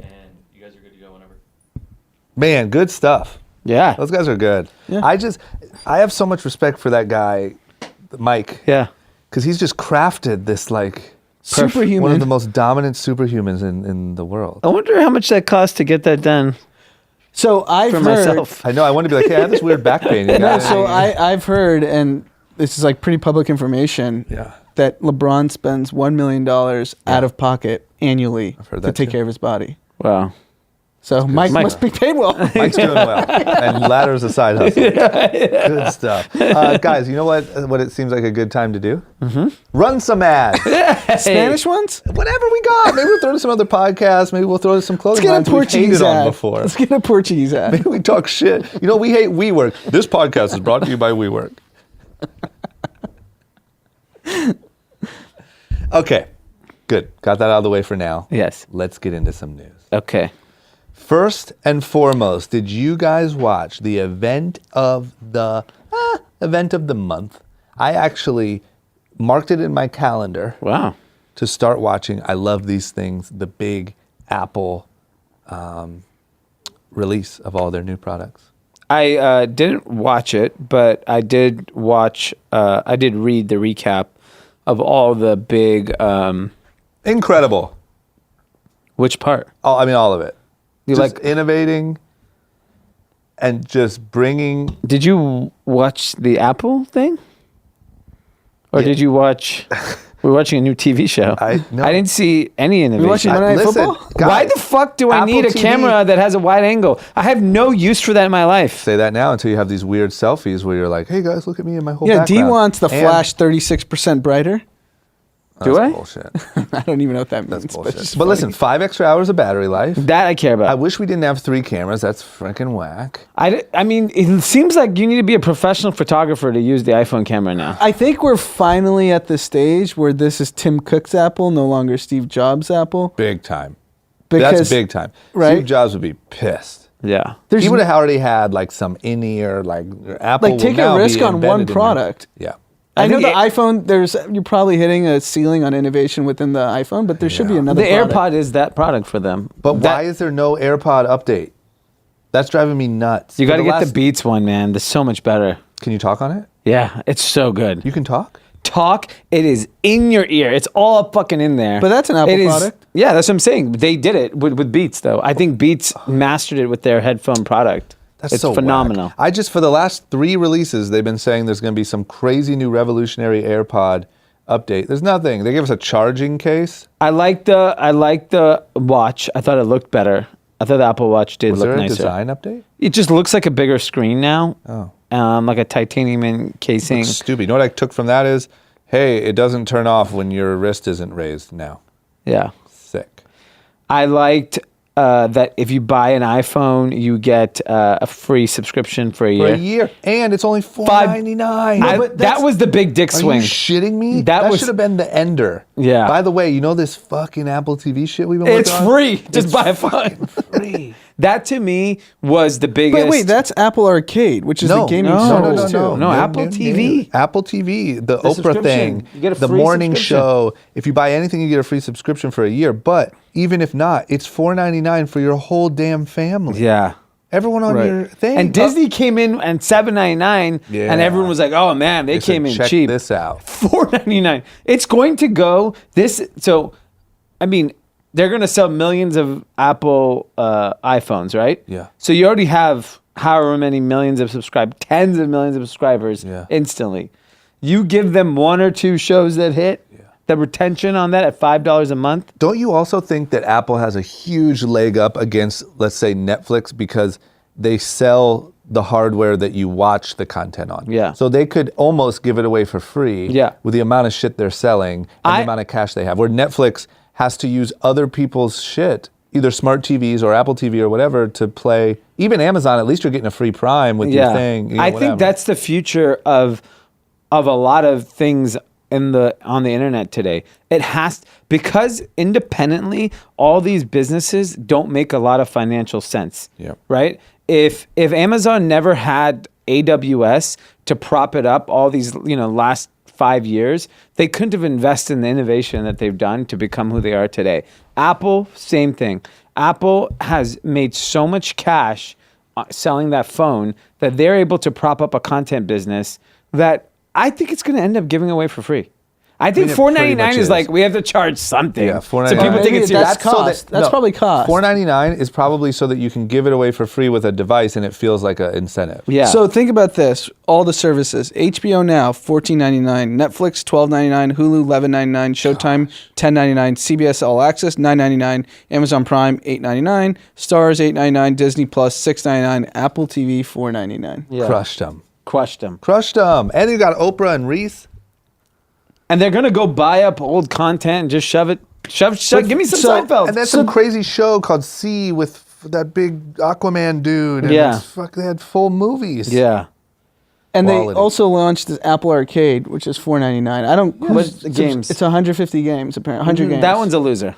and you guys are good to go whenever. Man, good stuff. Yeah. Those guys are good. Yeah. I have so much respect for that guy, Mike, Yeah. because he's just crafted this, like, superhuman. one of the most dominant superhumans in the world. I wonder how much that cost to get that done So I've for heard. myself. I know. I want to be like, hey, I have this weird back pain. You No, got so any- I've heard, and this is like pretty public information, Yeah. that LeBron spends $1 million out of pocket annually I've heard to that take too. care of his body. Wow. So Mike Mike- must be paid well. Mike's doing well, and ladder's a side hustle. Good stuff, guys. You know what? What it seems like a good time to do? Mm-hmm. Run some ads. Spanish ones? Whatever we got. Maybe we'll throw to some other podcasts. Maybe we'll throw to some Let's clothing get a lines we've Portuguese hated on ad. before. Let's get a Portuguese ad. Maybe we talk shit. You know, we hate WeWork. This podcast is brought to you by WeWork. Okay, good. Got that out of the way for now. Yes. Let's get into some news. Okay. First and foremost, did you guys watch the event of the month? I actually marked it in my calendar Wow. to start watching. I love these things. The big Apple release of all their new products. I didn't watch it, but I did watch. I did read the recap of all the big. Incredible. Which part? All of it. You Just like? innovating and just bringing. Did you watch the Apple thing? Or did you watch? We're watching a new TV show. No. I didn't see any innovation. You watching Monday Night Football? guys, Why the fuck do I Apple need a TV camera that has a wide angle? I have no use for that in my life. Say that now until you have these weird selfies where you're like, hey guys, look at me and my whole Yeah, background. D wants the And- flash 36% brighter. Do I? Bullshit. I don't even know what that means. That's but bullshit. it's But funny. listen, 5 extra hours of battery life. That I care about. I wish we didn't have 3 cameras. That's freaking whack. I mean, it seems like you need to be a professional photographer to use the iPhone camera now. I think we're finally at the stage where this is Tim Cook's Apple, no longer Steve Jobs' Apple. Big time. Because, That's big time. right? Steve Jobs would be pissed. Yeah. There's He would have already had like some in-ear, like Apple. Like, take will a now risk be on embedded one in your- product. Yeah. I know think the iPhone. You're probably hitting a ceiling on innovation within the iPhone, but there should be another. The product. AirPod is that product for them. But That- why is there no AirPod update? That's driving me nuts. You For got to get the last- Beats one, man. That's so much better. Can you talk on it? Yeah, it's so good. You can talk? Talk, it is in your ear. It's all up fucking in there. But that's an Apple It is- product. Yeah, that's what I'm saying. They did it with Beats, though. I think Beats mastered it with their headphone product. That's it's so phenomenal. whack. I just, for the last 3 releases, they've been saying there's going to be some crazy new revolutionary AirPod update. There's nothing. They gave us a charging case. I like the watch. I thought it looked better. I thought the Apple Watch did Was look there a nicer. design update? It just looks like a bigger screen now. Oh. Like a titanium encasing. Stupid. You know what I took from that is, hey, it doesn't turn off when your wrist isn't raised now. Yeah. Sick. I liked that if you buy an iPhone, you get a free subscription for a For year. a year. And it's only $4.99. That was the big dick Are swing. you shitting me? That That was- should have been the ender. Yeah. By the way, you know this fucking Apple TV shit we've been working It's on? free. Just buy a phone. Free. That to me was the biggest. But wait, that's Apple Arcade, which is No, the gaming no, service too. no. Apple TV. Apple TV, the Oprah subscription. thing, You get a the free morning subscription. show. If you buy anything, you get a free subscription for a year. But even if not, it's $4.99 for your whole damn family. Yeah. Everyone on Right. your thing. And Disney came in at $7.99, Yeah. and everyone was like, "Oh man, they They said, came in check cheap." this out. $4.99. It's going to go this. So, I mean, they're going to sell millions of Apple iPhones, right? Yeah. So you already have however many millions of tens of millions of subscribers Yeah. instantly. You give them 1 or 2 shows that hit. The retention on that at $5 a month. Don't you also think that Apple has a huge leg up against, let's say, Netflix because they sell the hardware that you watch the content on? Yeah. So they could almost give it away for free Yeah. with the amount of shit they're selling and the amount of cash they have. Where Netflix has to use other people's shit, either smart TVs or Apple TV or whatever, to play. Even Amazon, at least you're getting a free Prime with your thing. You know, I whatever. think that's the future of a lot of things on the internet today. It has, because independently all these businesses don't make a lot of financial sense. Yep. Right? If Amazon never had AWS to prop it up all these last 5 years, they couldn't have invested in the innovation that they've done to become who they are today. Apple, same thing. Apple has made so much cash selling that phone that they're able to prop up a content business that I think it's going to end up giving away for free. I think it pretty $4.99 much is is. like we have to charge something. Yeah, so $4.99. people think Maybe it's that's serious. cost. That's probably cost. $4.99 is probably so that you can give it away for free with a device and it feels like an incentive. Yeah. So think about this: all the services: HBO Now, $14.99; Netflix, $12.99; Hulu, $11.99; Showtime, $10.99; CBS All Access, $9.99; Amazon Prime, $8.99; Stars, $8.99; Disney Plus, $6.99; Apple TV, $4.99. Yeah. Crushed them. Crushed them. Crushed them. And you got Oprah and Reese. And they're going to go buy up old content and just shove it. Shove. Give me some Seinfeld. And then some crazy show called C with that big Aquaman dude. And Yeah. they had full movies. Yeah. And Quality. they also launched this Apple Arcade, which is $4.99. I don't. What's the games? It's 150 games apparently. 100 games. That one's a loser.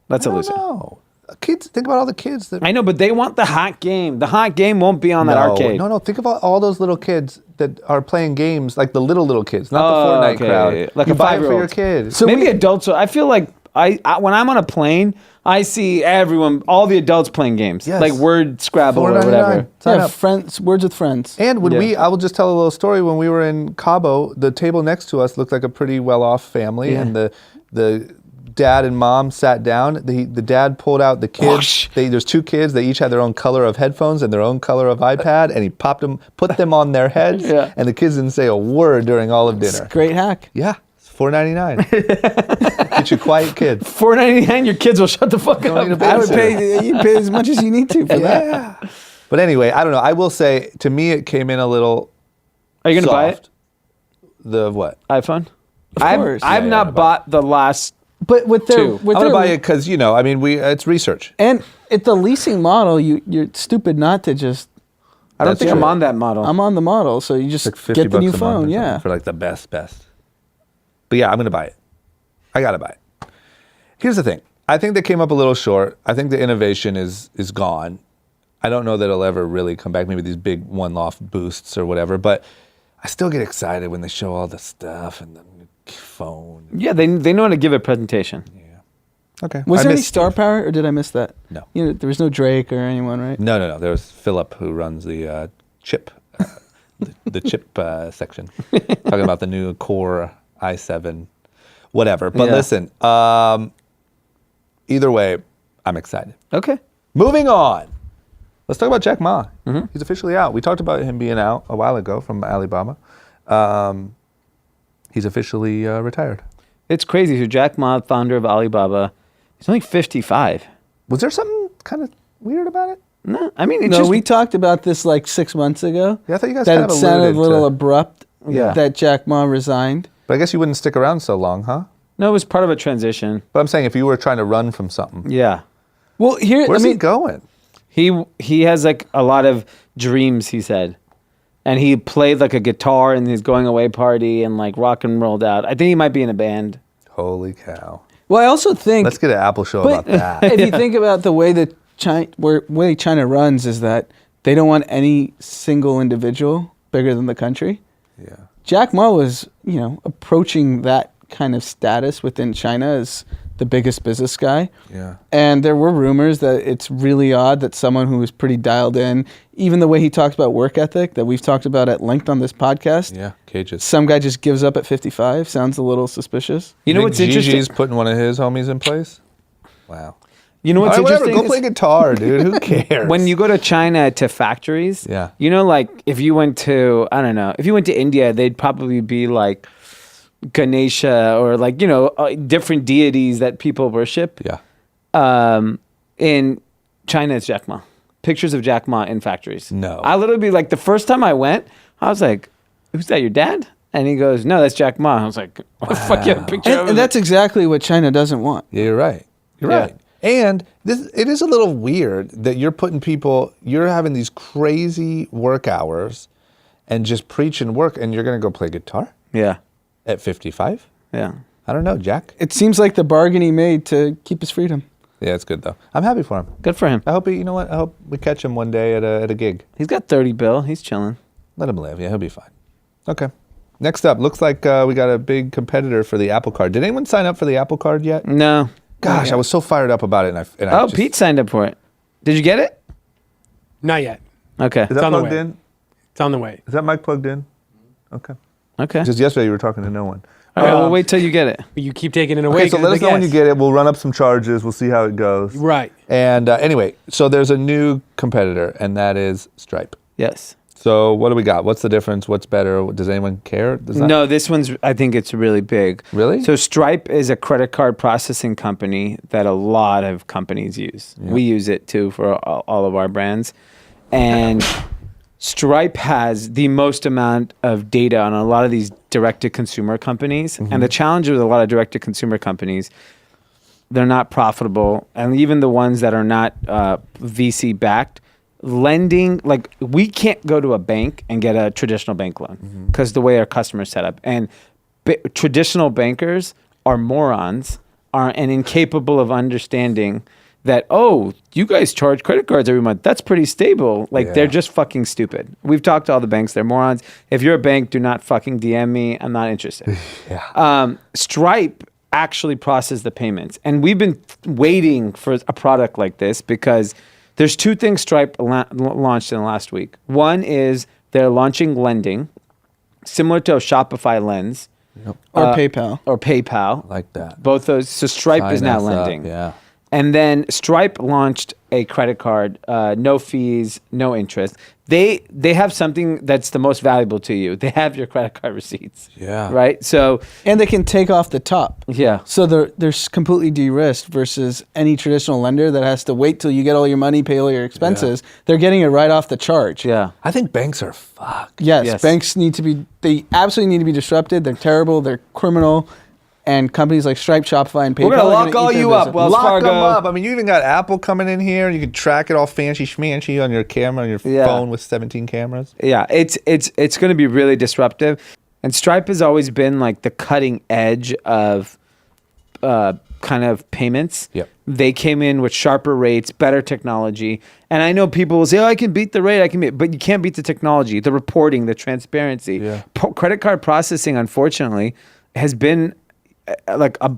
That's a I don't loser. know. Kids, think about all the kids that. I know, but they want the hot game. The hot game won't be on that arcade. No. Think about all those little kids that are playing games, like the little kids, not Oh, the Fortnite okay. crowd. Like you a buy it for your 5-year-old. kids. So maybe adults. I feel like I when I'm on a plane, I see everyone, all the adults playing games, Yes. like Word Scrabble or $4.99. whatever. Sign yeah, up. friends, words with friends. And when Yeah. I will just tell a little story. When we were in Cabo, the table next to us looked like a pretty well-off family, Yeah. and dad and mom sat down. The dad pulled out the kids. There's 2 kids. They each had their own color of headphones and their own color of iPad, and he put them on their heads, and the kids didn't say a word during all of dinner. Great hack. Yeah, it's $4.99. Get your quiet kids. $4.99. Your kids will shut the fuck up. need a I would pay. You pay as much as you need to for that. Yeah. But anyway, I don't know. I will say, to me, it came in a little. Are you gonna buy it? The what? iPhone. course. I've not bought the last. But with their, 2. with I'm their gonna buy it because it's research. and at the leasing model, you're stupid not to just. I don't That's think true. I'm on that model. I'm on the model, so you just It's like $50 get the new a month or phone. something Yeah. for like the best. But yeah, I'm gonna buy it. I gotta buy it. Here's the thing. I think they came up a little short. I think the innovation is gone. I don't know that it'll ever really come back. Maybe these big one-off boosts or whatever. But I still get excited when they show all the stuff and the phone. Yeah, they know how to give a presentation. Okay. Was I there any missed- star power, or did I miss that? No. There was no Drake or anyone, right? No. There was Philip who runs the chip, the chip section, talking about the new Core i7, whatever. But Yeah. listen, either way, I'm excited. Okay. Moving on. Let's talk about Jack Ma. Mm-hmm. He's officially out. We talked about him being out a while ago from Alibaba. He's officially retired. It's crazy. So Jack Ma, founder of Alibaba, he's only 55. Was there something kind of weird about it? No, I mean, it's No, just we talked about this like 6 months ago. Yeah, I thought you guys that kind it of sounded alluded a little to, abrupt. Yeah. That Jack Ma resigned. but I guess you wouldn't stick around so long, huh? no, it was part of a transition. But I'm saying if you were trying to run from something, Yeah. Well, here where's I mean, he going? He has like a lot of dreams, he said. And he played like a guitar in his going away party and like rock and rolled out. I think he might be in a band. Holy cow. Well, I also think. Let's get an Apple show about that. If you think about the way that way China runs, is that they don't want any single individual bigger than the country. Yeah. Jack Ma was, approaching that kind of status within China as the biggest business guy. Yeah. And there were rumors that it's really odd that someone who was pretty dialed in, even the way he talks about work ethic that we've talked about at length on this podcast, Yeah. Cages. some guy just gives up at 55. Sounds a little suspicious. You know Think what's interesting? Gigi's putting one of his homies in place? Wow. You know what's All right, whatever. interesting? Go play guitar, dude. Who cares? When you go to China to factories, Yeah. like if you went to, I don't know, if you went to India, they'd probably be like Ganesha or like, different deities that people worship. Yeah. In China, it's Jack Ma. Pictures of Jack Ma in factories. No. I literally be like, the first time I went, I was like, who's that, your dad? And he goes, no, that's Jack Ma. I was like, what the fuck, you have a picture of him? And that's exactly what China doesn't want. Yeah, you're right. You're Yeah. right. And it is a little weird that you're having these crazy work hours and just preach and work, and you're going to go play guitar Yeah. at 55? Yeah. I don't know, Jack. It seems like the bargain he made to keep his freedom. Yeah, it's good, though. I'm happy for him. Good for him. I hope you know what? I hope we catch him one day at a gig. He's got 30 bill. He's chilling. Let him live. Yeah, he'll be fine. Okay. Next up, looks like we got a big competitor for the Apple Card. Did anyone sign up for the Apple Card yet? No. Gosh, I was so fired up about it. And I Oh, just, Pete signed up for it. Did you get it? Not yet. Okay. Is that on the plugged way. in? It's on the way. Is that mic plugged in? Okay. Okay. Just yesterday you were talking to no one. All right, we'll wait till you get it. But you keep taking it away. Okay, so 'cause let of us the know when you guests. get it. We'll run up some charges. We'll see how it goes. Right. And anyway, so there's a new competitor, and that is Stripe. Yes. So what do we got? What's the difference? What's better? Does anyone care? Does that- No, this one's, I think it's really big. Really? So Stripe is a credit card processing company that a lot of companies use. We use it too for all of our brands. And Stripe has the most amount of data on a lot of these direct-to-consumer companies. And the challenge with a lot of direct-to-consumer companies, they're not profitable. And even the ones that are not VC-backed, lending, like we can't go to a bank and get a traditional bank loan because the way our customers set up. And traditional bankers are morons and incapable of understanding that, oh, you guys charge credit cards every month. That's pretty stable. Like they're just fucking stupid. We've talked to all the banks. They're morons. If you're a bank, do not fucking DM me. I'm not interested. Stripe actually processes the payments. And we've been waiting for a product like this because there's two things Stripe launched in the last week. One is they're launching lending, similar to a Shopify Lens, Or PayPal. or PayPal. Like that. Both those. So Stripe is now Sign us up, lending. yeah. And then Stripe launched a credit card, no fees, no interest. They have something that's the most valuable to you. They have your credit card receipts. Yeah. Right? So, And they can take off the top. yeah. So they're completely de-risked versus any traditional lender that has to wait till you get all your money, pay all your expenses. They're getting it right off the charge. Yeah. I think banks are fucked. Yes, banks they absolutely need to be disrupted. They're terrible. They're criminal. And companies like Stripe, Shopify, and PayPal We're gonna are lock gonna all eat their you up. business. Wells Lock Fargo. them up. I mean, you even got Apple coming in here. You can track it all fancy schmancy on your camera, on your Yeah. phone with 17 cameras. Yeah, it's going to be really disruptive. And Stripe has always been like the cutting edge of kind of payments. Yep. They came in with sharper rates, better technology. And I know people will say, "Oh, I can beat the rate, but you can't beat the technology, the reporting, the transparency." Yeah. Credit card processing, unfortunately, has been like a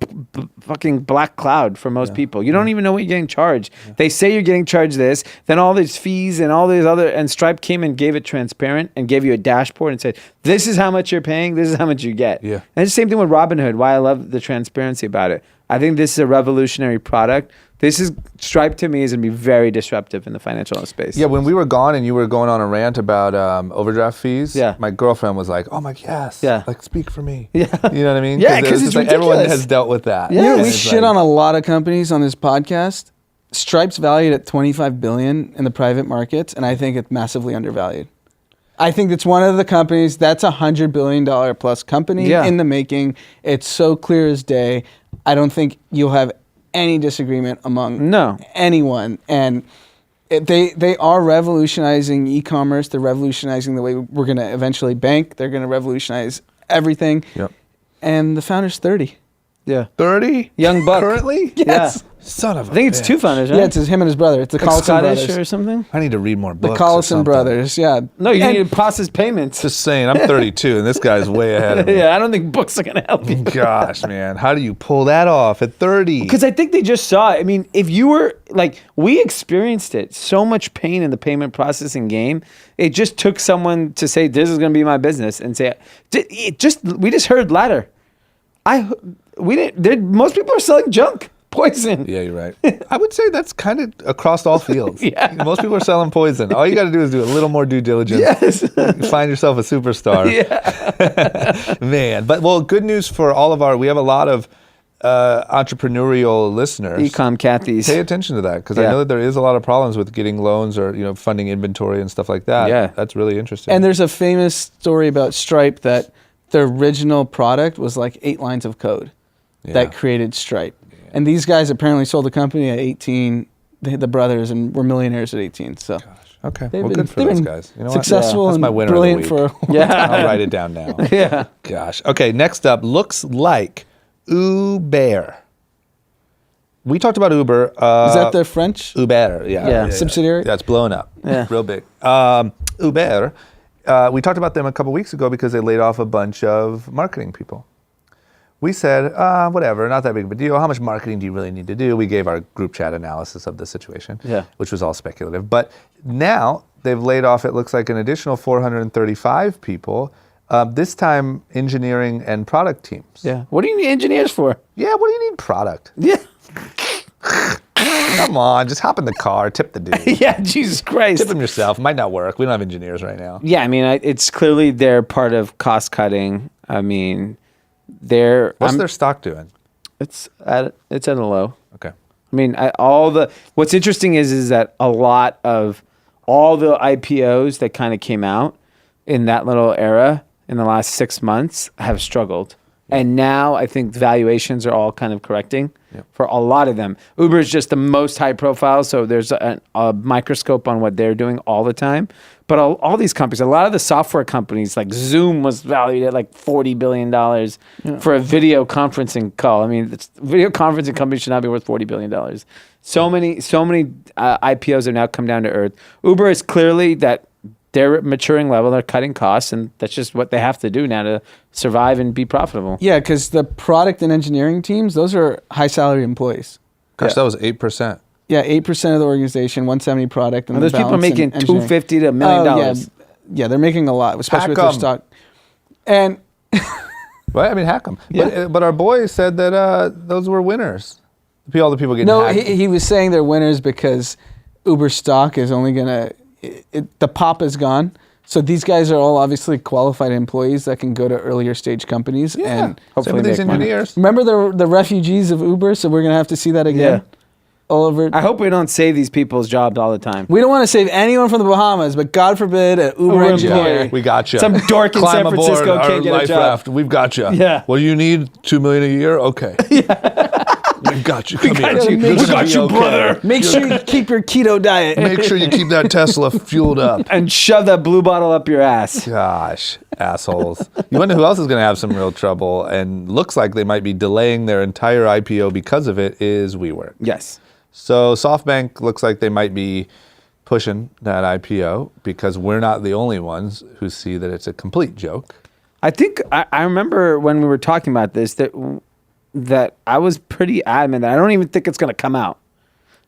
fucking black cloud for most people. You don't even know what you're getting charged. They say you're getting charged this, then all these fees and all these other, and Stripe came and gave it transparent and gave you a dashboard and said, this is how much you're paying, this is how much you get. Yeah. And it's the same thing with Robinhood, why I love the transparency about it. I think this is a revolutionary product. Stripe to me is going to be very disruptive in the financial space. Yeah, when we were gone and you were going on a rant about overdraft fees, Yeah. my girlfriend was like, "Oh my yes, Yeah. like speak for me." Yeah. You know what I mean? Yeah, 'cause it's like everyone ridiculous. has dealt with that. Yeah. You know, And we it's shit like- on a lot of companies on this podcast. Stripe's valued at $25 billion in the private markets, and I think it's massively undervalued. I think it's one of the companies that's $100 billion plus company Yeah. in the making. It's so clear as day. I don't think you'll have any disagreement among anyone. And they are revolutionizing e-commerce. They're revolutionizing the way we're going to eventually bank. They're going to revolutionize everything. Yep. And the founder's 30. Yeah. 30? Young buck. Currently? Yes. Son of a I think it's bitch. two founders, right? Yeah, it's him and his brother. It's the Like Collison Scottish brothers. or something? I need to read more The books. or Collison something. brothers, yeah. No, you And- need to process payments. Just saying, I'm 32 and this guy's way ahead of me. Yeah, I don't think books are going to help you. Gosh, man. How do you pull that off at 30? Because I think they just saw it. I mean, if you were like, we experienced it, so much pain in the payment processing game. It just took someone to say, this is going to be my business, and say, we just heard ladder. Most people are selling junk, poison. Yeah, you're right. I would say that's kind of across all fields. Yeah. Most people are selling poison. All you got to do is do a little more due diligence. Yes. Find yourself a superstar. Yeah. Man. But, good news for we have a lot of entrepreneurial listeners. Ecom Cathy's. Pay attention to that because I Yeah. know that there is a lot of problems with getting loans or funding inventory and stuff like that. Yeah. That's really interesting. And there's a famous story about Stripe that the original product was like 8 lines of code that created Stripe. And these guys apparently sold the company at 18, the brothers, and were millionaires at 18. So okay, they've well, been- good for they've those been guys. You know successful what? That's my and winner brilliant of the week. for Yeah. I'll write it down now. Yeah. Gosh. Okay, next up, looks like Uber. We talked about Uber. Is that the French Uber? Yeah. subsidiary? Yeah, it's blowing up. Yeah. Real big. Uber. We talked about them a couple weeks ago because they laid off a bunch of marketing people. We said, whatever, not that big of a deal. How much marketing do you really need to do? We gave our group chat analysis of the situation, which was all speculative. But now they've laid off, it looks like, an additional 435 people, this time engineering and product teams. Yeah. What do you need engineers for? Yeah, what do you need product? Yeah. Come on, just hop in the car, tip the dude. Yeah, Jesus Christ. Tip him yourself. Might not work. We don't have engineers right now. Yeah, I mean, it's clearly they're part of cost cutting. I mean, What's their stock doing? It's at a low. Okay. I mean, what's interesting is that a lot of all the IPOs that kind of came out in that little era in the last 6 months have struggled. And now I think valuations are all kind of correcting for a lot of them. Uber is just the most high profile, so there's a microscope on what they're doing all the time. But all these companies, a lot of the software companies, like Zoom was valued at like $40 billion for a video conferencing call. I mean, video conferencing companies should not be worth $40 billion. So many IPOs have now come down to earth. Uber is clearly that they're at maturing level, they're cutting costs, and that's just what they have to do now to survive and be profitable. Yeah, because the product and engineering teams, those are high salary employees. Gosh, that was 8%. Yeah, 8% of the organization, 170 product. And Those people are making $250 to $1 million. Yeah, they're making a lot, especially Pack with their 'em. stock. And Right? I mean, hack them. Yeah. But our boy said that those were winners. All the people getting No, hacked. he was saying they're winners because Uber stock is only gonna. The pop is gone. So these guys are all obviously qualified employees that can go to earlier stage companies and Some of these engineers. remember the refugees of Uber. So we're gonna have to see that again. All over. I hope we don't save these people's jobs all the time. We don't want to save anyone from the Bahamas, but God forbid an Uber engineer. We got you. Some dork in San Climb Francisco aboard can't our get a life job. raft. We've got you. Yeah. Well, you need $2 million a year. Okay. We've got you. Come here. got you. You're We gonna got be you, okay. brother. Make sure you keep your keto diet. Make sure you keep that Tesla fueled up. And shove that blue bottle up your ass. Gosh, assholes. You wonder who else is going to have some real trouble and looks like they might be delaying their entire IPO because of it is WeWork. Yes. So SoftBank looks like they might be pushing that IPO because we're not the only ones who see that it's a complete joke. I think I remember when we were talking about this that I was pretty adamant that I don't even think it's going to come out.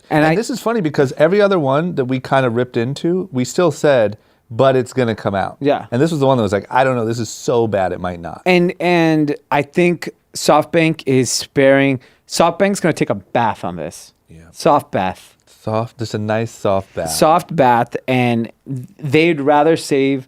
And this is funny because every other one that we kind of ripped into, we still said, but it's going to come out. Yeah. And this was the one that was like, I don't know, this is so bad it might not. And I think SoftBank is sparing. SoftBank's going to take a bath on this. Yeah. Soft bath. Just a nice soft bath. Soft bath, and they'd rather save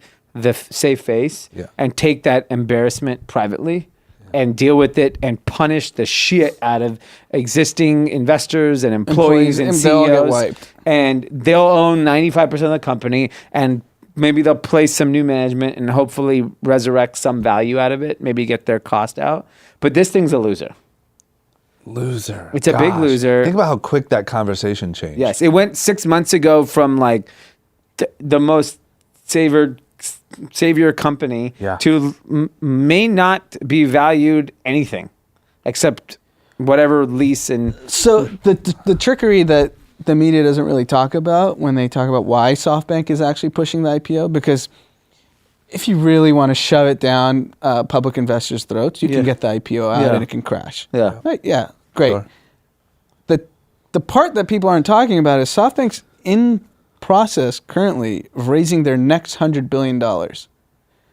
save face and take that embarrassment privately and deal with it and punish the shit out of existing investors and employees and they'll all CEOs. get wiped. And they'll own 95% of the company, and maybe they'll place some new management and hopefully resurrect some value out of it, maybe get their cost out. But this thing's a loser. Loser. It's a big loser. Think about how quick that conversation changed. Yes, it went 6 months ago from like the most savior company to may not be valued anything except whatever lease and. So the trickery that the media doesn't really talk about when they talk about why SoftBank is actually pushing the IPO, because if you really want to shove it down public investors' throats, you can get the IPO out and it can crash. Yeah. Right? Yeah. Great. Sure. The part that people aren't talking about is SoftBank's in process currently of raising their next $100 billion.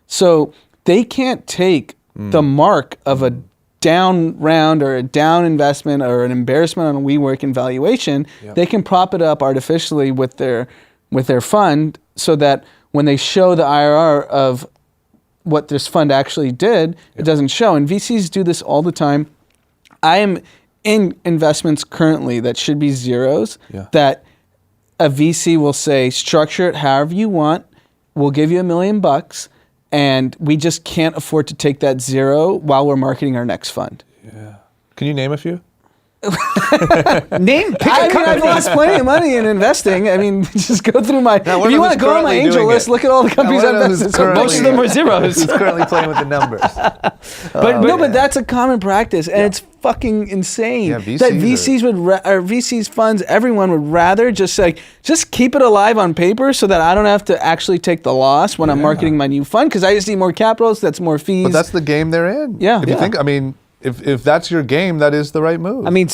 So they can't take the mark of a down round or a down investment or an embarrassment on a WeWork in valuation. Yep. They can prop it up artificially with their fund so that when they show the IRR of what this fund actually did, it doesn't show. And VCs do this all the time. I am in investments currently that should be zeros that a VC will say, structure it however you want. We'll give you $1 million, and we just can't afford to take that zero while we're marketing our next fund. Yeah. Can you name a few? I've lost plenty of money in investing. I mean, just go through my. If you want to go on my angel list, look at all the companies I've invested in. Most of them are zeros. Who's currently playing with the numbers? But that's a common practice, and it's fucking insane. Yeah, VCs that VCs VCs funds, everyone would rather just keep it alive on paper, so that I don't have to actually take the loss when I'm marketing my new fund, because I just need more capital, so that's more fees. But that's the game they're in. Yeah. If you think, I mean. If that's your game, that is the right move. I mean,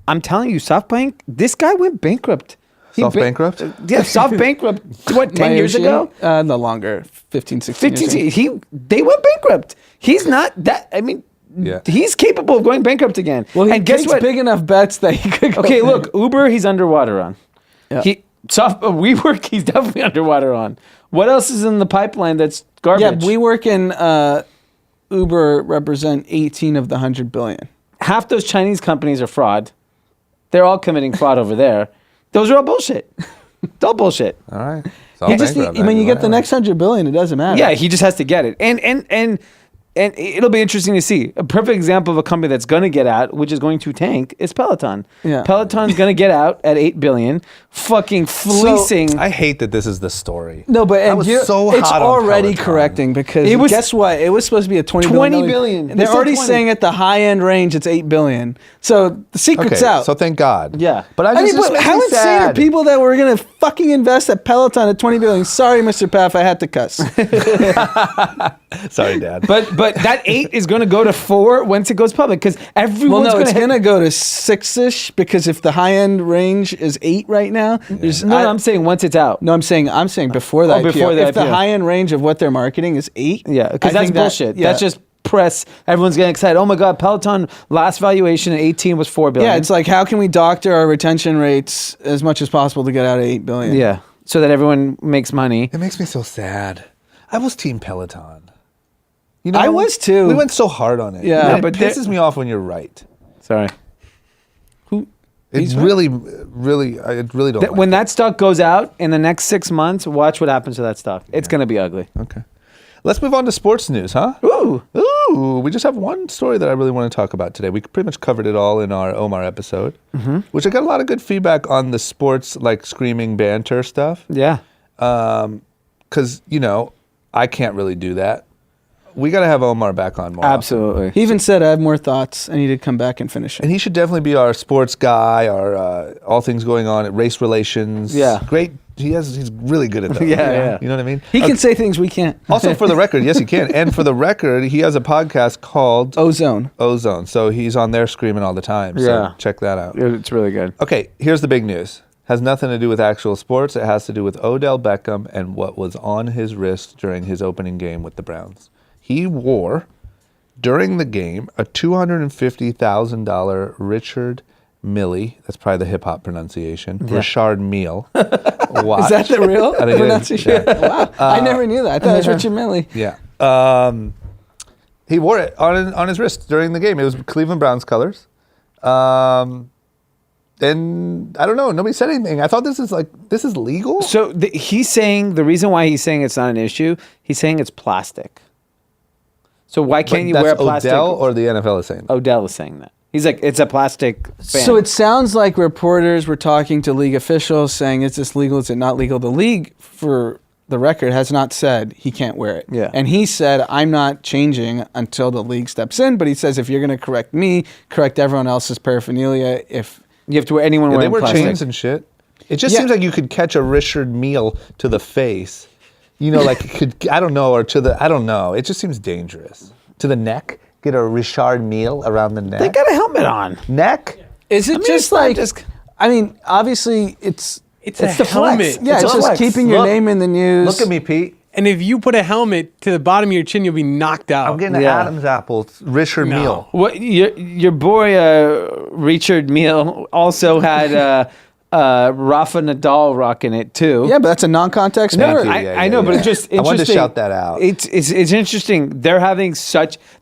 I'm telling you, SoftBank, this guy went bankrupt. Bankrupt? Yeah, bankrupt. What, 10 years ago? No longer, 15, 16 years ago. They went bankrupt. He's not that, I mean, he's capable of going bankrupt again. Well, and guess what? Big enough bets that he could go Okay, look, Uber, he's underwater on. Yeah. WeWork, he's definitely underwater on. What else is in the pipeline that's garbage? Yeah, WeWork and Uber represent 18 of the 100 billion. Half those Chinese companies are fraud. They're all committing fraud over there. Those are all bullshit. It's all bullshit. All right. When you get the next 100 billion, it doesn't matter. Yeah, he just has to get it. And it'll be interesting to see. A perfect example of a company that's going to get out, which is going to tank, is Peloton. Yeah. Peloton's going to get out at $8 billion, fucking fleecing. I hate that this is the story. No, but it's already correcting, because guess what? It was supposed to be a $20 billion. They're already saying at the high end range it's $8 billion. So the secret's out. So thank God. Yeah. But how insane are people that were going to fucking invest at Peloton at $20 billion? Sorry, Mr. Pfaff, I had to cuss. Sorry, Dad. But that 8 is going to go to 4 once it goes public, because everyone's it's going to go to 6-ish, because if the high end range is 8 right now, I'm saying once it's out. No, I'm saying before the IPO. Before the if the IPO. high end range of what they're marketing is 8, Yeah, because that's bullshit. That's just press. Everyone's getting excited. Oh my God, Peloton last valuation in 18 was $4 billion. Yeah, it's like, how can we doctor our retention rates as much as possible to get out of $8 billion? Yeah, so that everyone makes money. It makes me so sad. I was Team Peloton. You I was too. We went so hard on it. Yeah, it but pisses me off when you're right. Sorry. It's really I really don't. When that stock goes out in the next 6 months, watch what happens to that stock. It's going to be ugly. Okay. Let's move on to sports news, huh? Ooh. We just have one story that I really want to talk about today. We pretty much covered it all in our Omar episode, which I got a lot of good feedback on the sports, like screaming banter stuff. Yeah. Because, I can't really do that. We got to have Omar back on more. Absolutely. He even said, I have more thoughts. I need to come back and finish it. And he should definitely be our sports guy, our all things going on at race relations. Yeah. Great. He's really good at that. Yeah. You know what I mean? He can say things we can't. Also, for the record, yes, he can. And for the record, he has a podcast called Ozone. So he's on there screaming all the time. So Yeah. check that out. It's really good. Okay, here's the big news. Has nothing to do with actual sports. It has to do with Odell Beckham and what was on his wrist during his opening game with the Browns. He wore, during the game, a $250,000 Richard Mille, that's probably the hip-hop pronunciation, Richard Mille watch. Is that the real I think it is, pronunciation? yeah. Wow. I never knew that. I thought it was Richard Mille. Yeah. He wore it on his wrist during the game. It was Cleveland Browns colors. And I don't know. Nobody said anything. I thought this is legal. So he's saying, the reason why he's saying it's not an issue, he's saying it's plastic. So why can't you wear plastic? Odell or the NFL is saying that? Odell is saying that. He's like, it's a plastic fan. So it sounds like reporters were talking to league officials saying, is this legal? Is it not legal? The league, for the record, has not said he can't wear it. Yeah. And he said, I'm not changing until the league steps in. But he says, if you're going to correct me, correct everyone else's paraphernalia. If you have to wear anyone they wearing wear plastic. chains and shit. It just seems like you could catch a Richard Mille to the face. Like it could, I don't know, or I don't know. It just seems dangerous. To the neck? Get a Richard Mille around the neck? They got a helmet on. Neck? is it just like, I mean, obviously it's a the helmet. flex. Yeah, It's it's a just flex. keeping your Look. name in the news. Look at me, Pete. And if you put a helmet to the bottom of your chin, you'll be knocked out. I'm getting an Yeah. Adam's apple. It's Richard No. Mille. What your boy Richard Mille also had Rafa Nadal rocking it too. Yeah, but that's a non-contact sport. you. I know, but it's just interesting. I wanted to shout that out. It's interesting. They're having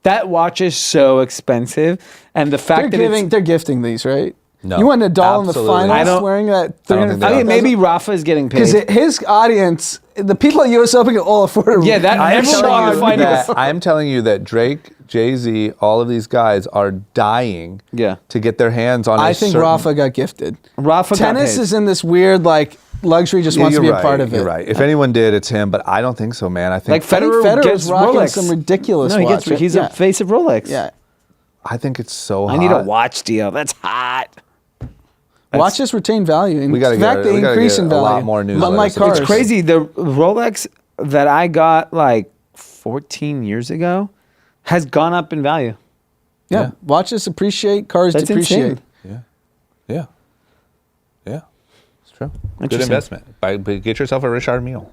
that watch is so expensive, and the fact They're gifting these, right? No, You want Nadal in the absolutely not. I finals don't- wearing that I don't think they I are. mean, maybe Rafa is getting paid. because his audience, the people at US Open can all afford it. Yeah, that- I am Everyone telling you fighting that I am telling you that Drake, Jay-Z, all of these guys are dying to get their hands on I a think certain- Rafa got gifted. Rafa got Tennis paid. is in this weird luxury, just wants to be you're a part right, of it. You're right. If anyone did, it's him, but I don't think so, man. I think Like I think Federer Federer's gets rocking Rolex. some ridiculous No, watch. he's a face of Rolex. Yeah. I think it's so hot. I need a watch deal. That's hot. Watches retain value. In We gotta fact, get- they we gotta increase get in a value. lot more news Unlike about this. cars. It's crazy. The Rolex that I got like 14 years ago has gone up in value. Yeah. Watches appreciate, cars That's depreciate. insane. Yeah. It's true. Good Interesting. investment. Get yourself a Richard Mille.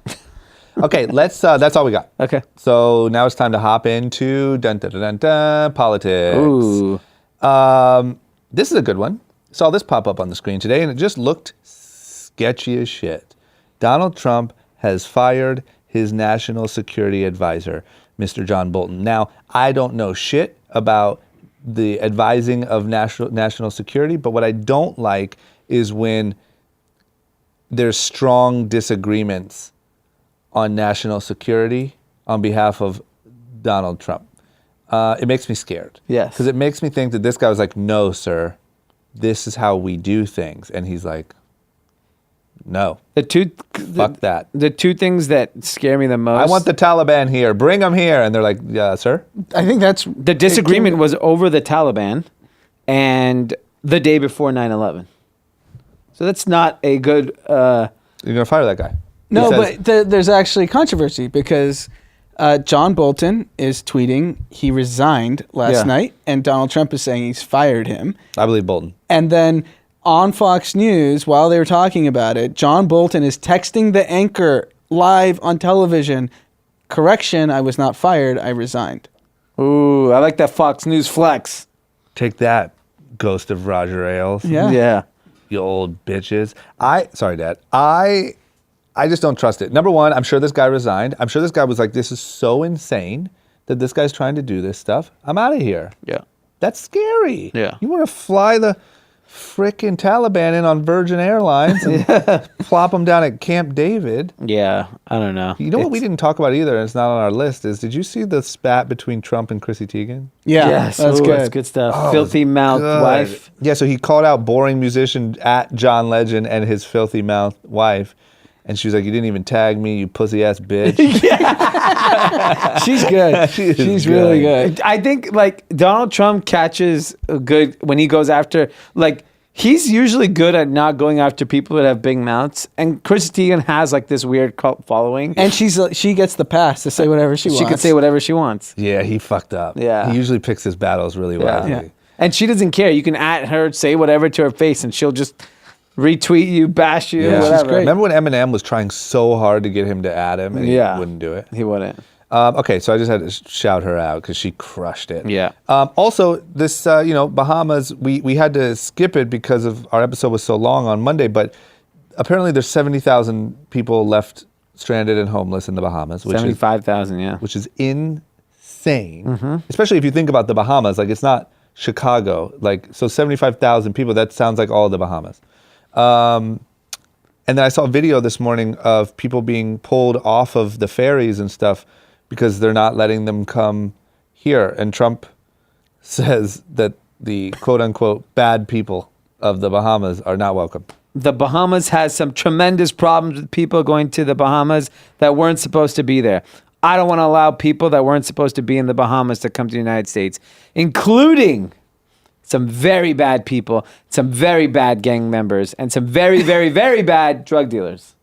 Okay, let's. That's all we got. Okay. So now it's time to hop into politics. Ooh. This is a good one. Saw this pop up on the screen today, and it just looked sketchy as shit. Donald Trump has fired his national security advisor, Mr. John Bolton. Now, I don't know shit about the advising of national security, but what I don't like is when there's strong disagreements on national security on behalf of Donald Trump. It makes me scared. Yes. Because it makes me think that this guy was like, no, sir, this is how we do things. And he's like, no, fuck that. The two things that scare me the most. I want the Taliban here. Bring them here. And they're like, yeah, sir. I think that's The disagreement was over the Taliban and the day before 9/11. So that's not a good. You're going to fire that guy. No, He says- but there's actually controversy because John Bolton is tweeting he resigned last night, and Donald Trump is saying he's fired him. I believe Bolton. And then on Fox News, while they were talking about it, John Bolton is texting the anchor live on television, correction, I was not fired, I resigned. Ooh, I like that Fox News flex. Take that, ghost of Roger Ailes. Yeah. You old bitches. Sorry, Dad. I just don't trust it. Number one, I'm sure this guy resigned. I'm sure this guy was like, this is so insane that this guy's trying to do this stuff. I'm out of here. Yeah. That's scary. Yeah. You want to fly the frickin' Taliban in on Virgin Airlines and plop them down at Camp David. Yeah, I don't know. You know what we didn't talk about either, and it's not on our list, is did you see the spat between Trump and Chrissy Teigen? Yeah, Yes, that's ooh, good. That's good stuff. Filthy mouth Good. wife. Yeah, so he called out boring musician at John Legend and his filthy mouth wife. And she was like, you didn't even tag me, you pussy ass bitch. She's good. She's really good. I think like Donald Trump catches a good when he goes after like he's usually good at not going after people that have big mouths. And Chrissy Teigen has like this weird cult following. And she gets the pass to say whatever she wants. She can say whatever she wants. Yeah, he fucked up. Yeah. He usually picks his battles really wisely. Yeah. And she doesn't care. You can at her, say whatever to her face, and she'll just retweet you, bash you, Yeah. whatever. Remember when Eminem was trying so hard to get him to add him and he wouldn't do it? He wouldn't. Okay, so I just had to shout her out because she crushed it. Yeah. Also, this, Bahamas, we had to skip it because of our episode was so long on Monday, but apparently there's 70,000 people left stranded and homeless in the Bahamas. 75,000, yeah. Which is insane. Especially if you think about the Bahamas, like it's not Chicago. Like, so 75,000 people, that sounds like all of the Bahamas. And then I saw a video this morning of people being pulled off of the ferries and stuff because they're not letting them come here. And Trump says that the quote unquote bad people of the Bahamas are not welcome. The Bahamas has some tremendous problems with people going to the Bahamas that weren't supposed to be there. I don't want to allow people that weren't supposed to be in the Bahamas to come to the United States, including some very bad people, some very bad gang members, and some very, very, very bad drug dealers.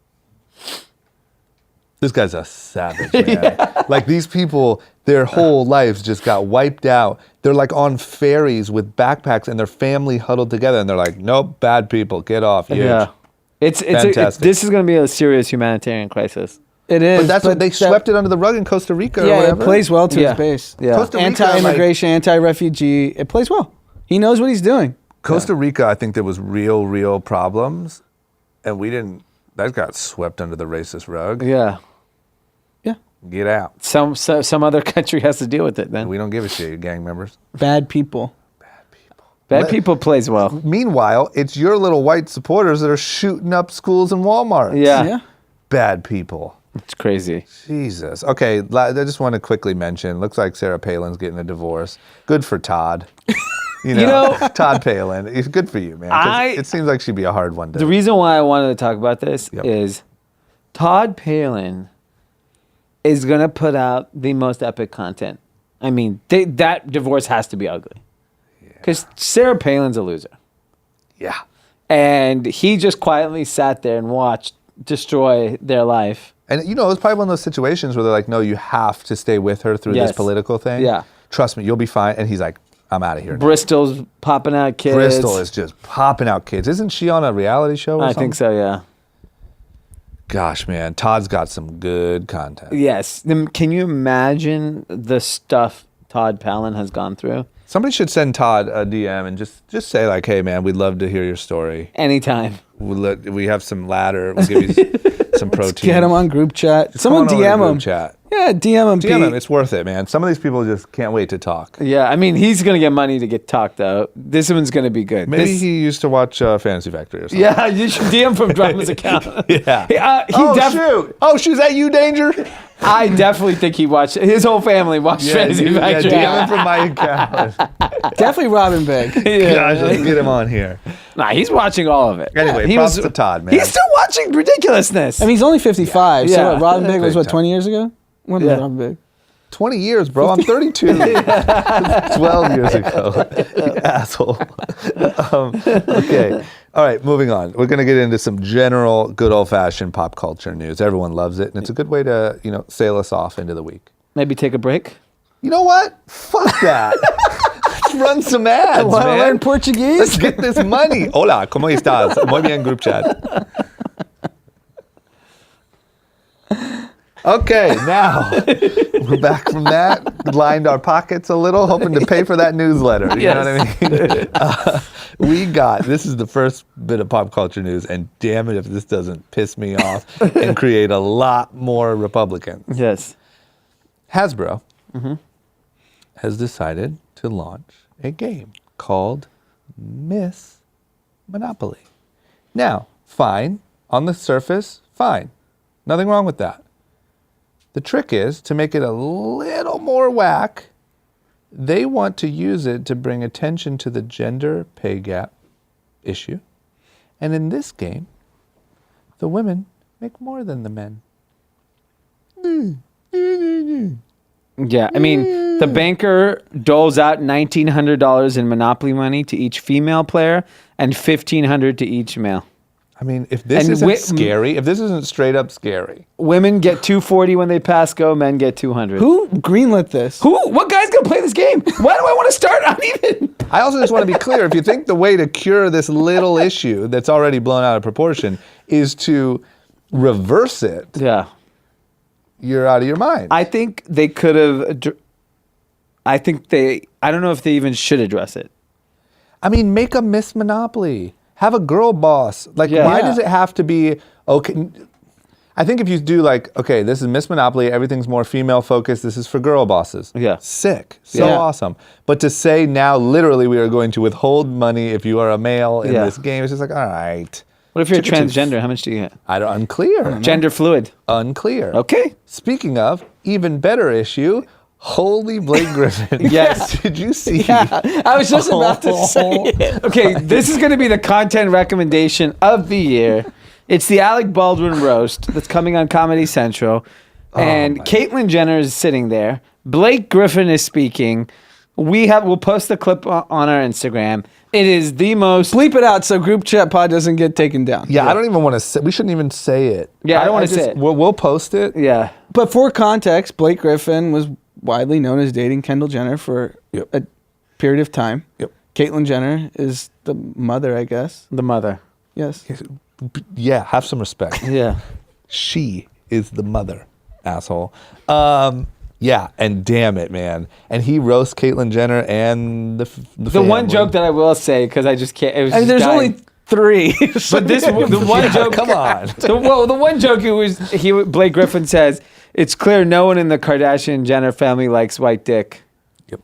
This guy's a savage, man. Like these people, their whole lives just got wiped out. They're like on ferries with backpacks and their family huddled together and they're like, nope, bad people, get off. Huge. It's Fantastic. this is going to be a serious humanitarian crisis. It is. But that's what they swept it under the rug in Costa Rica or Yeah, whatever. it plays well to his base. Yeah. Costa Rica, Anti-immigration, anti-refugee. It plays well. He knows what he's doing. Costa Rica, I think there was real problems, and we didn't. That got swept under the racist rug. Yeah. Yeah. Get out. Some other country has to deal with it then. We don't give a shit, you gang members. Bad people. Bad people plays well. Meanwhile, it's your little white supporters that are shooting up schools and Walmart. Yeah. Bad people. It's crazy. Jesus. Okay, I just want to quickly mention, looks like Sarah Palin's getting a divorce. Good for Todd. You know, Todd Palin. It's good for you, man. 'Cause it seems like she'd be a hard one to. The reason why I wanted to talk about this is Todd Palin is going to put out the most epic content. I mean, that divorce has to be ugly. Because Sarah Palin's a loser. Yeah. And he just quietly sat there and watched destroy their life. And, you know, it was probably one of those situations where they're like, no, you have to stay with her through this political thing. Yeah. Trust me, you'll be fine. And he's like, I'm out of here now. Bristol's popping out kids. Bristol is just popping out kids. Isn't she on a reality show or something? I think so, yeah. Gosh, man. Todd's got some good content. Yes. Can you imagine the stuff Todd Palin has gone through? Somebody should send Todd a DM and just say like, hey, man, we'd love to hear your story. Anytime. We have some ladder. We'll give you some protein. Get him on group chat. Just Someone come on over to DM him. group chat. Yeah, DM him. DM him. It's worth it, man. Some of these people just can't wait to talk. Yeah, I mean, he's going to get money to get talked, though. This one's going to be good. Maybe he used to watch Fantasy Factory or something. Yeah, you should DM from Drama's account. Yeah. Shoot. Oh, shoot. Is that you, Danger? I definitely think he watched, his whole family watched Fantasy Factory. Yeah, DM him from my account. Definitely Robin Big. Gosh, let's get him on here. Nah, he's watching all of it. Anyway, he props to Todd, man. He's still watching ridiculousness. I mean, he's only 55. Yeah. So what, Robin Big was Big what, time. 20 years ago? When was Robin Big? 20 years, bro. I'm 32. 12 years ago. You asshole. Okay. All right, moving on. We're going to get into some general good old-fashioned pop culture news. Everyone loves it, and it's a good way to, sail us off into the week. Maybe take a break? You know what? Fuck that. Let's run some ads, Want to man. learn Portuguese? Let's get this money. Hola, ¿cómo estás? Muy bien, group chat. Okay, now we're back from that. Lined our pockets a little, hoping to pay for that newsletter. You know what I mean? This is the first bit of pop culture news, and damn it if this doesn't piss me off and create a lot more Republicans. Yes. Hasbro has decided to launch a game called Miss Monopoly. Now, fine. On the surface, fine. Nothing wrong with that. The trick is, to make it a little more whack, they want to use it to bring attention to the gender pay gap issue. And in this game, the women make more than the men. Yeah, I mean, the banker doles out $1,900 in Monopoly money to each female player and $1,500 to each male. I mean, if this isn't scary, if this isn't straight up scary. Women get $240 when they pass go, men get $200. Who greenlit this? What guy's going to play this game? Why do I want to start uneven? I also just want to be clear, if you think the way to cure this little issue that's already blown out of proportion is to reverse it, Yeah. you're out of your mind. I think they could have, I don't know if they even should address it. I mean, make a Miss Monopoly. Have a girl boss. Like, why does it have to be, okay? I think if you do like, okay, this is Miss Monopoly, everything's more female focused, this is for girl bosses. Yeah. Sick. So awesome. But to say now, literally, we are going to withhold money if you are a male in this game, it's just like, all right. What if you're transgender? How much do you get? Unclear. Gender fluid. Unclear. Okay. Speaking of, even better issue, holy Blake Griffin. Yes. Did you see? Yeah, I was just about to say it. Okay, this is going to be the content recommendation of the year. It's the Alec Baldwin roast that's coming on Comedy Central. And Caitlyn Jenner is sitting there. Blake Griffin is speaking. We'll post the clip on our Instagram. It is the most... Bleep it out so group chat pod doesn't get taken down. Yeah, I don't even want to say, we shouldn't even say it. Yeah, I don't want to say it. We'll post it. Yeah. But for context, Blake Griffin was widely known as dating Kendall Jenner for a period of time. Yep. Caitlyn Jenner is the mother, I guess. The mother. Yes. Yeah, have some respect. Yeah. She is the mother, asshole. Yeah, and damn it, man. And he roasts Caitlyn Jenner and the one joke that I will say, because I just can't. It was There's only 3. But the one joke. Come on. The one joke Blake Griffin says, it's clear no one in the Kardashian Jenner family likes white dick. Yep.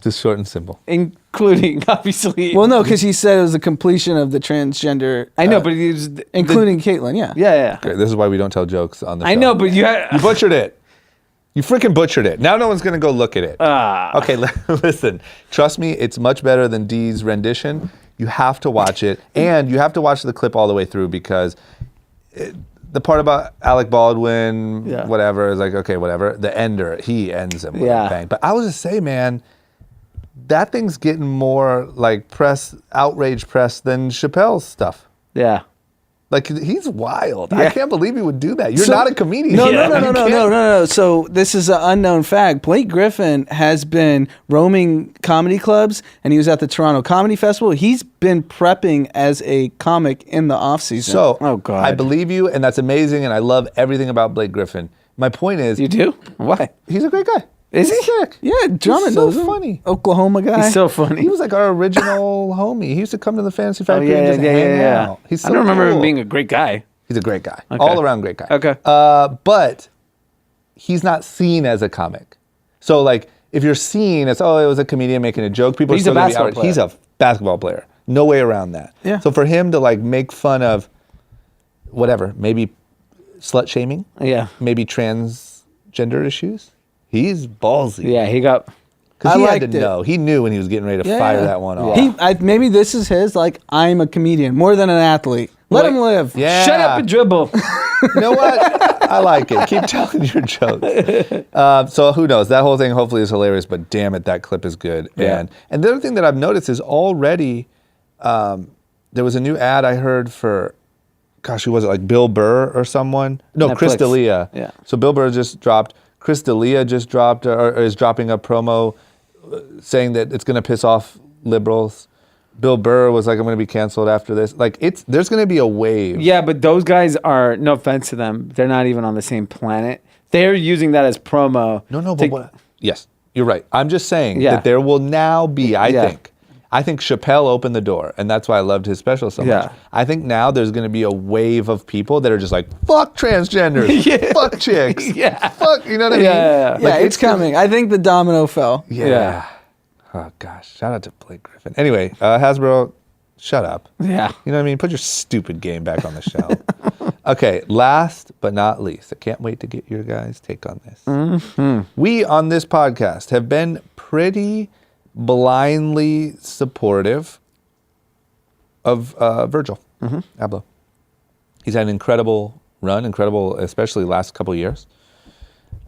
Just short and simple. Including, obviously. Well, no, because he said it was the completion of the transgender. I know, but he was including Caitlyn, yeah. Yeah. Okay, this is why we don't tell jokes on the show. I know, but you butchered it. You freaking butchered it. Now no one's going to go look at it. Okay, listen. Trust me, it's much better than Dee's rendition. You have to watch it. And you have to watch the clip all the way through, because the part about Alec Baldwin, whatever, is like, okay, whatever. The ender, he ends him with a bang. But I was just say, man, that thing's getting more like outrage press than Chappelle's stuff. Yeah. Like, he's wild. I can't believe he would do that. You're not a comedian. No. So this is an unknown fact. Blake Griffin has been roaming comedy clubs, and he was at the Toronto Comedy Festival. He's been prepping as a comic in the offseason. So, oh God, I believe you, and that's amazing, and I love everything about Blake Griffin. My point is... You do? Why? He's a great guy. Is he? Sick. Yeah, Drummond knows him. Funny. Oklahoma guy. He's so funny. He was like our original homie. He used to come to the Fantasy Factory and just hang out. He's so I don't remember him cool. being a great guy. He's a great guy. Okay. All around great guy. Okay. But he's not seen as a comic. So, like, if you're seen as, it was a comedian making a joke, people are still going to be outraged. He's a basketball player. No way around that. Yeah. So for him to, like, make fun of whatever, maybe slut shaming. Yeah. Maybe transgender issues. He's ballsy. Yeah, he got... Because he had to know. He knew when he was getting ready to fire that one off. Maybe this is his, like, I'm a comedian, more than an athlete. Let him live. Yeah. Shut up and dribble. You know what? I like it. Keep telling your jokes. So who knows? That whole thing hopefully is hilarious, but damn it, that clip is good. Yeah. And the other thing that I've noticed is already, there was a new ad I heard for, gosh, who was it? Like Bill Burr or someone? No, Netflix. Chris D'Elia. Yeah. So Bill Burr just dropped, Chris D'Elia just dropped, or is dropping a promo saying that it's going to piss off liberals. Bill Burr was like, I'm going to be canceled after this. Like, there's going to be a wave. Yeah, but those guys are, no offense to them, they're not even on the same planet. They're using that as promo. No, but what? Yes, you're right. I'm just saying that there will now be, I think Chappelle opened the door, and that's why I loved his special so much. I think now there's going to be a wave of people that are just like, fuck transgenders, fuck chicks, fuck, you know what I mean? Yeah, Like, it's coming. I think the domino fell. Yeah. Oh, gosh. Shout out to Blake Griffin. Anyway, Hasbro, shut up. Yeah. You know what I mean? Put your stupid game back on the shelf. Okay, last but not least, I can't wait to get your guys' take on this. Mm-hmm. We, on this podcast, have been pretty blindly supportive of Virgil Abloh. He's had an incredible run, especially last couple of years.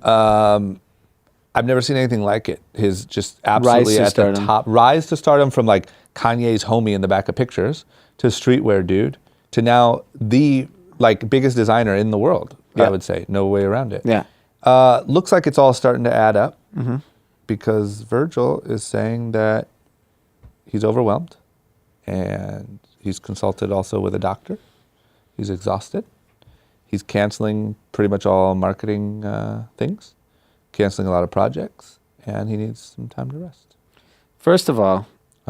I've never seen anything like it. His just absolutely at the top. Rise to stardom from like Kanye's homie in the back of pictures to streetwear dude to now the like biggest designer in the world, I would say. No way around it. Yeah. Looks like it's all starting to add up because Virgil is saying that he's overwhelmed and he's consulted also with a doctor. He's exhausted. He's canceling pretty much all marketing things, canceling a lot of projects, and he needs some time to rest. First of all,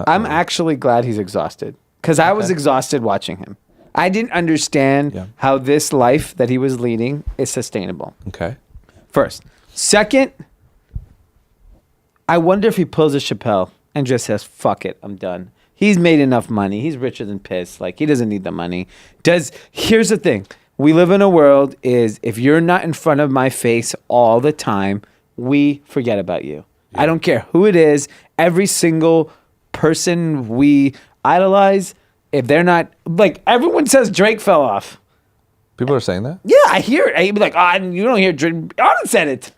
I'm actually glad he's exhausted because I was exhausted watching him. I didn't understand how this life that he was leading is sustainable. Okay. First. Second, I wonder if he pulls a Chappelle and just says, fuck it, I'm done. He's made enough money. He's richer than piss. Like, he doesn't need the money. Here's the thing. We live in a world is if you're not in front of my face all the time, we forget about you. I don't care who it is. Every single person we idolize, if they're not, like, everyone says Drake fell off. People are saying that? Yeah, I hear it. I'd be like, you don't hear Drake. Anand said it.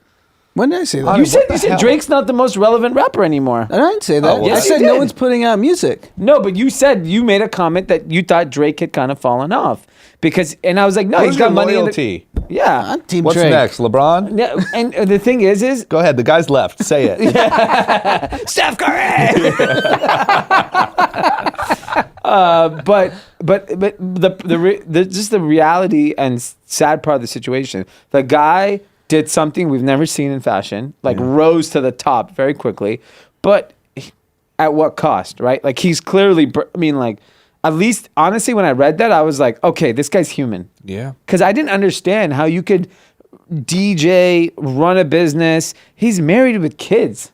When did I say that? You said Drake's not the most relevant rapper anymore. I didn't say that. Yes, I said you no did. one's putting out music. No, but you made a comment that you thought Drake had kind of fallen off. And I was like, no, Who's he's got your money. loyalty? Yeah. I'm Team What's Drake. next, LeBron? Yeah, and the thing is Go ahead, the guy's left. Say it. Steph Curry. But just the reality and sad part of the situation. The guy did something we've never seen in fashion, like rose to the top very quickly, but at what cost, right? Like he's clearly, at least honestly, when I read that, I was like, okay, this guy's human. Yeah. Because I didn't understand how you could DJ, run a business. He's married with kids.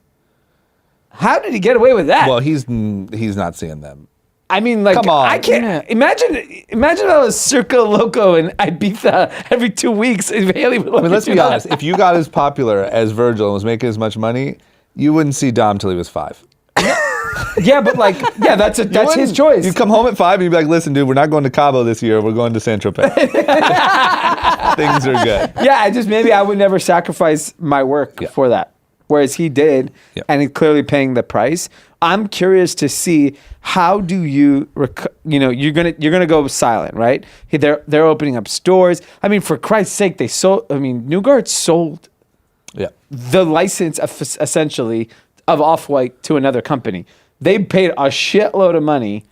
How did he get away with that? Well, he's not seeing them. I mean, like, come on. I can't imagine if I was Circa Loco and Ibiza every 2 weeks. If Haley would let's be honest. If you got as popular as Virgil and was making as much money, you wouldn't see Dom till he was 5. Yeah, but that's his choice. You'd come home at 5 and you'd be like, listen, dude, we're not going to Cabo this year. We're going to San Tropez. Things are good. Yeah, maybe I would never sacrifice my work for that. Whereas he did, and he's clearly paying the price. I'm curious to see how do you, you're gonna go silent, right? They're opening up stores. I mean, for Christ's sake, Newgard sold the license essentially of Off-White to another company. They paid a shitload of money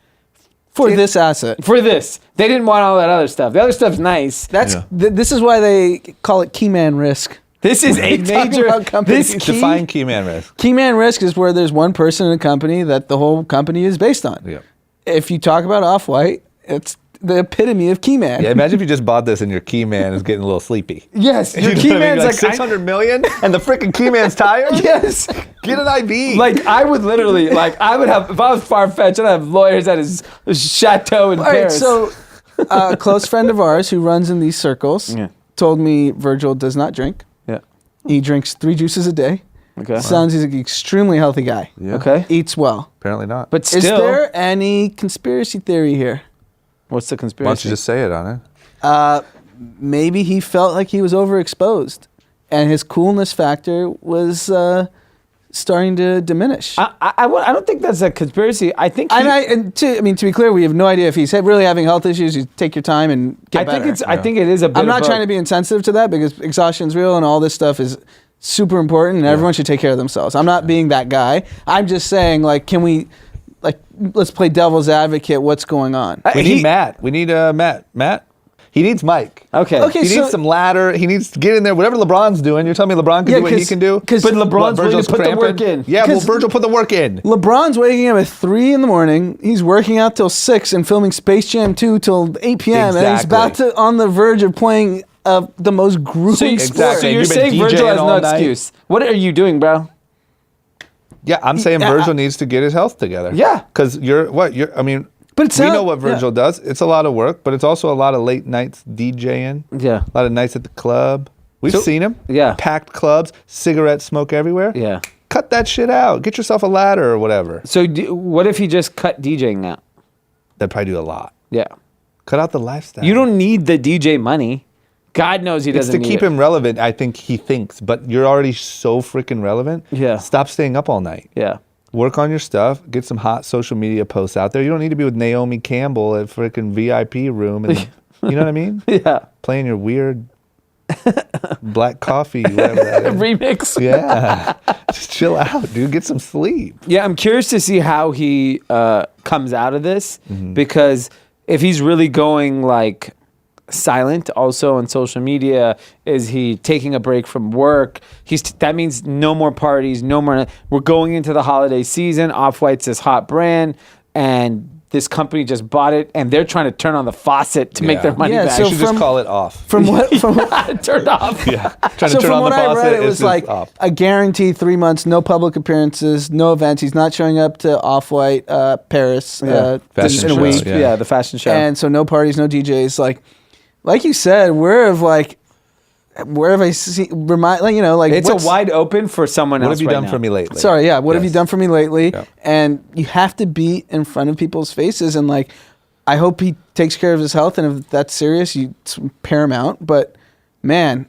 for this asset. For this, they didn't want all that other stuff. The other stuff's nice. This is why they call it key man risk. This is a major. Define key man risk. Key man risk is where there's one person in a company that the whole company is based on. Yeah. If you talk about Off-White, it's the epitome of key man. Yeah, imagine if you just bought this and your key man is getting a little sleepy. Yes, your You know key what I mean? man's like $600 million and the freaking key man's tired? Yes. Get an IV. Like I would literally, I would have, if I was far-fetched, I'd have lawyers at his chateau in All right, Paris. so a close friend of ours who runs in these circles told me Virgil does not drink. Yeah. He drinks 3 juices a day. Okay. Sounds he's an extremely healthy guy. Yeah. Okay. Eats well. Apparently not. But still, Is there any conspiracy theory here? what's the Why conspiracy? don't you just say it, Anand? Maybe he felt like he was overexposed, and his coolness factor was starting to diminish. I don't think that's a conspiracy. I think. To be clear, we have no idea if he's really having health issues. You take your time and get better. I think it is a bit. I'm not of trying to be insensitive to that because exhaustion's real and all this stuff is super important, and everyone should take care of themselves. I'm not being that guy. I'm just saying, can we, let's play devil's advocate. What's going on? We need Matt. We need Matt. Matt? He needs Mike. Okay. Okay. He so- needs some ladder. He needs to get in there. Whatever LeBron's doing, you're telling me LeBron can do what he can do? But LeBron's willing to put the work in. Yeah, well, 'Cause- Virgil put the work in. LeBron's waking up at 3 in the morning. He's working out till 6 and filming Space Jam 2 till 8 p.m. And he's Exactly. about to on the verge of playing the most grueling sport. Exactly. So you're You've been saying Virgil DJing has no all night. excuse. What are you doing, bro? Yeah, I'm saying Virgil needs to get his health together. Yeah. Because I mean, But it's we not- know what Virgil does. It's a lot of work, but it's also a lot of late nights DJing. Yeah. A lot of nights at the club. We've seen him. Yeah. Packed clubs, cigarette smoke everywhere. Yeah. Cut that shit out. Get yourself a ladder or whatever. So what if he just cut DJing out? That'd probably do a lot. Yeah. Cut out the lifestyle. You don't need the DJ money. God knows he It's doesn't to need keep it. him relevant, I think he thinks, but you're already so freaking relevant. Yeah. Stop staying up all night. Yeah. Work on your stuff. Get some hot social media posts out there. You don't need to be with Naomi Campbell at freaking VIP room. And, you know what I mean? Yeah. Playing your weird black coffee, whatever that is. Remix. Yeah. Just chill out, dude. Get some sleep. Yeah, I'm curious to see how he comes out of this because if he's really going like silent also on social media, is he taking a break from work? That means no more parties, no more. We're going into the holiday season. Off-White's this hot brand, and this company just bought it, and they're trying to turn on the faucet to make their money Yeah, back. so You should just from- call it off. From what? From, Turned off. Yeah. Trying so to turn from on what the I faucet. read, it it's was just like off. a guaranteed 3 months, no public appearances, no events. He's not showing up to Off-White Paris Fashion in a show, week. yeah. Yeah, the fashion show. And so no parties, no DJs. Like you said, where have I seen it's what's- a wide open for someone What else have you right done now. for me lately? Sorry, yeah. What have you Yes. done for me lately? Yeah. And you have to be in front of people's faces. And I hope he takes care of his health. And if that's serious, it's paramount. But man,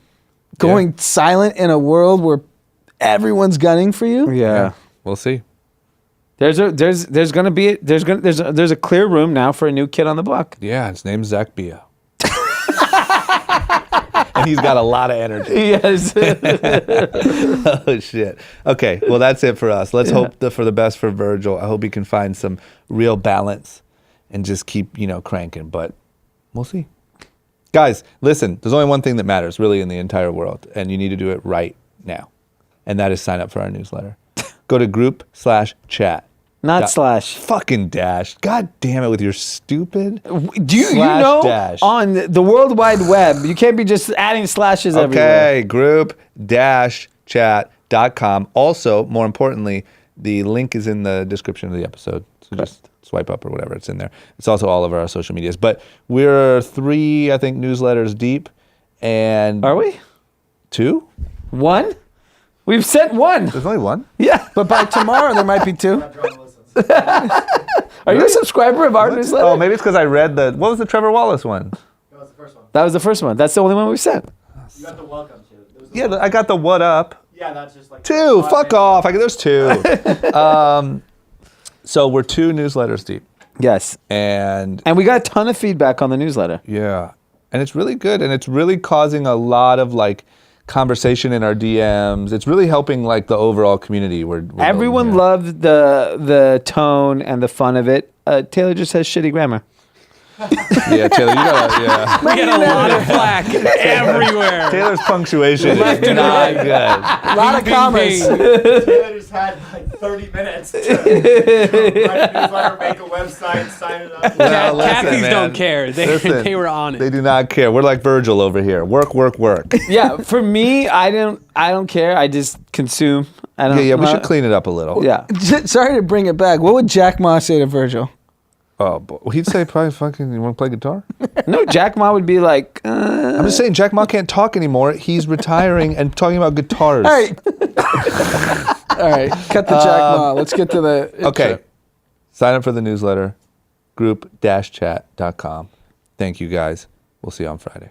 going silent in a world where everyone's gunning for you. Yeah. We'll see. There's a clear room now for a new kid on the block. Yeah, his name's Zach Bia. And he's got a lot of energy. Yes. Oh, shit. Okay, well, that's it for us. Let's hope for the best for Virgil. I hope he can find some real balance and just keep, cranking. But we'll see. Guys, listen, there's only one thing that matters really in the entire world, and you need to do it right now. And that is sign up for our newsletter. Go to group/chat. Not slash. Fucking dash. God damn it with your stupid. Do you slash know dash. on the World Wide Web, you can't be just adding slashes everywhere. Okay, group-chat.com. Also, more importantly, the link is in the description of the episode. So just swipe up or whatever, it's in there. It's also all over our social medias. But we're 3, I think, newsletters deep. And Are we? 2? 1? We've sent 1. There's only 1? Yeah. But by tomorrow, there might be 2. Are you a subscriber of our newsletter? Oh, maybe it's because I read what was the Trevor Wallace one? That was the first one. That was the first one. That's the only one we've sent. You got the welcome too. There was the Yeah, I got the what up. yeah, that's just like 2. Fuck off. There's 2. So we're 2 newsletters deep. Yes. And And we got a ton of feedback on the newsletter. yeah. And it's really good. And it's really causing a lot of conversation in our DMs. It's really helping the overall community. We're Everyone building here. loved the tone and the fun of it. Taylor just has shitty grammar. Yeah, Taylor, you gotta, yeah. We get a lot of flack everywhere. Taylor's punctuation is not good. A lot of Bing, commas. bing. Taylor just had 30 minutes to write a newsletter, make a website, sign it up. Well, listen, Khakis man. don't care. They were on it. They do not care. We're like Virgil over here. Work, work, work. Yeah, for me, I don't care. I just consume. I don't. Yeah, we should clean it up a little. Yeah. Sorry to bring it back. What would Jack Ma say to Virgil? Oh, boy. He'd say probably fucking, you want to play guitar? No, Jack Ma would be like, I'm just saying, Jack Ma can't talk anymore. He's retiring and talking about guitars. All right. All right. Cut the Jack Ma. Let's get to the Okay. intro. Sign up for the newsletter, group-chat.com. Thank you, guys. We'll see you on Friday.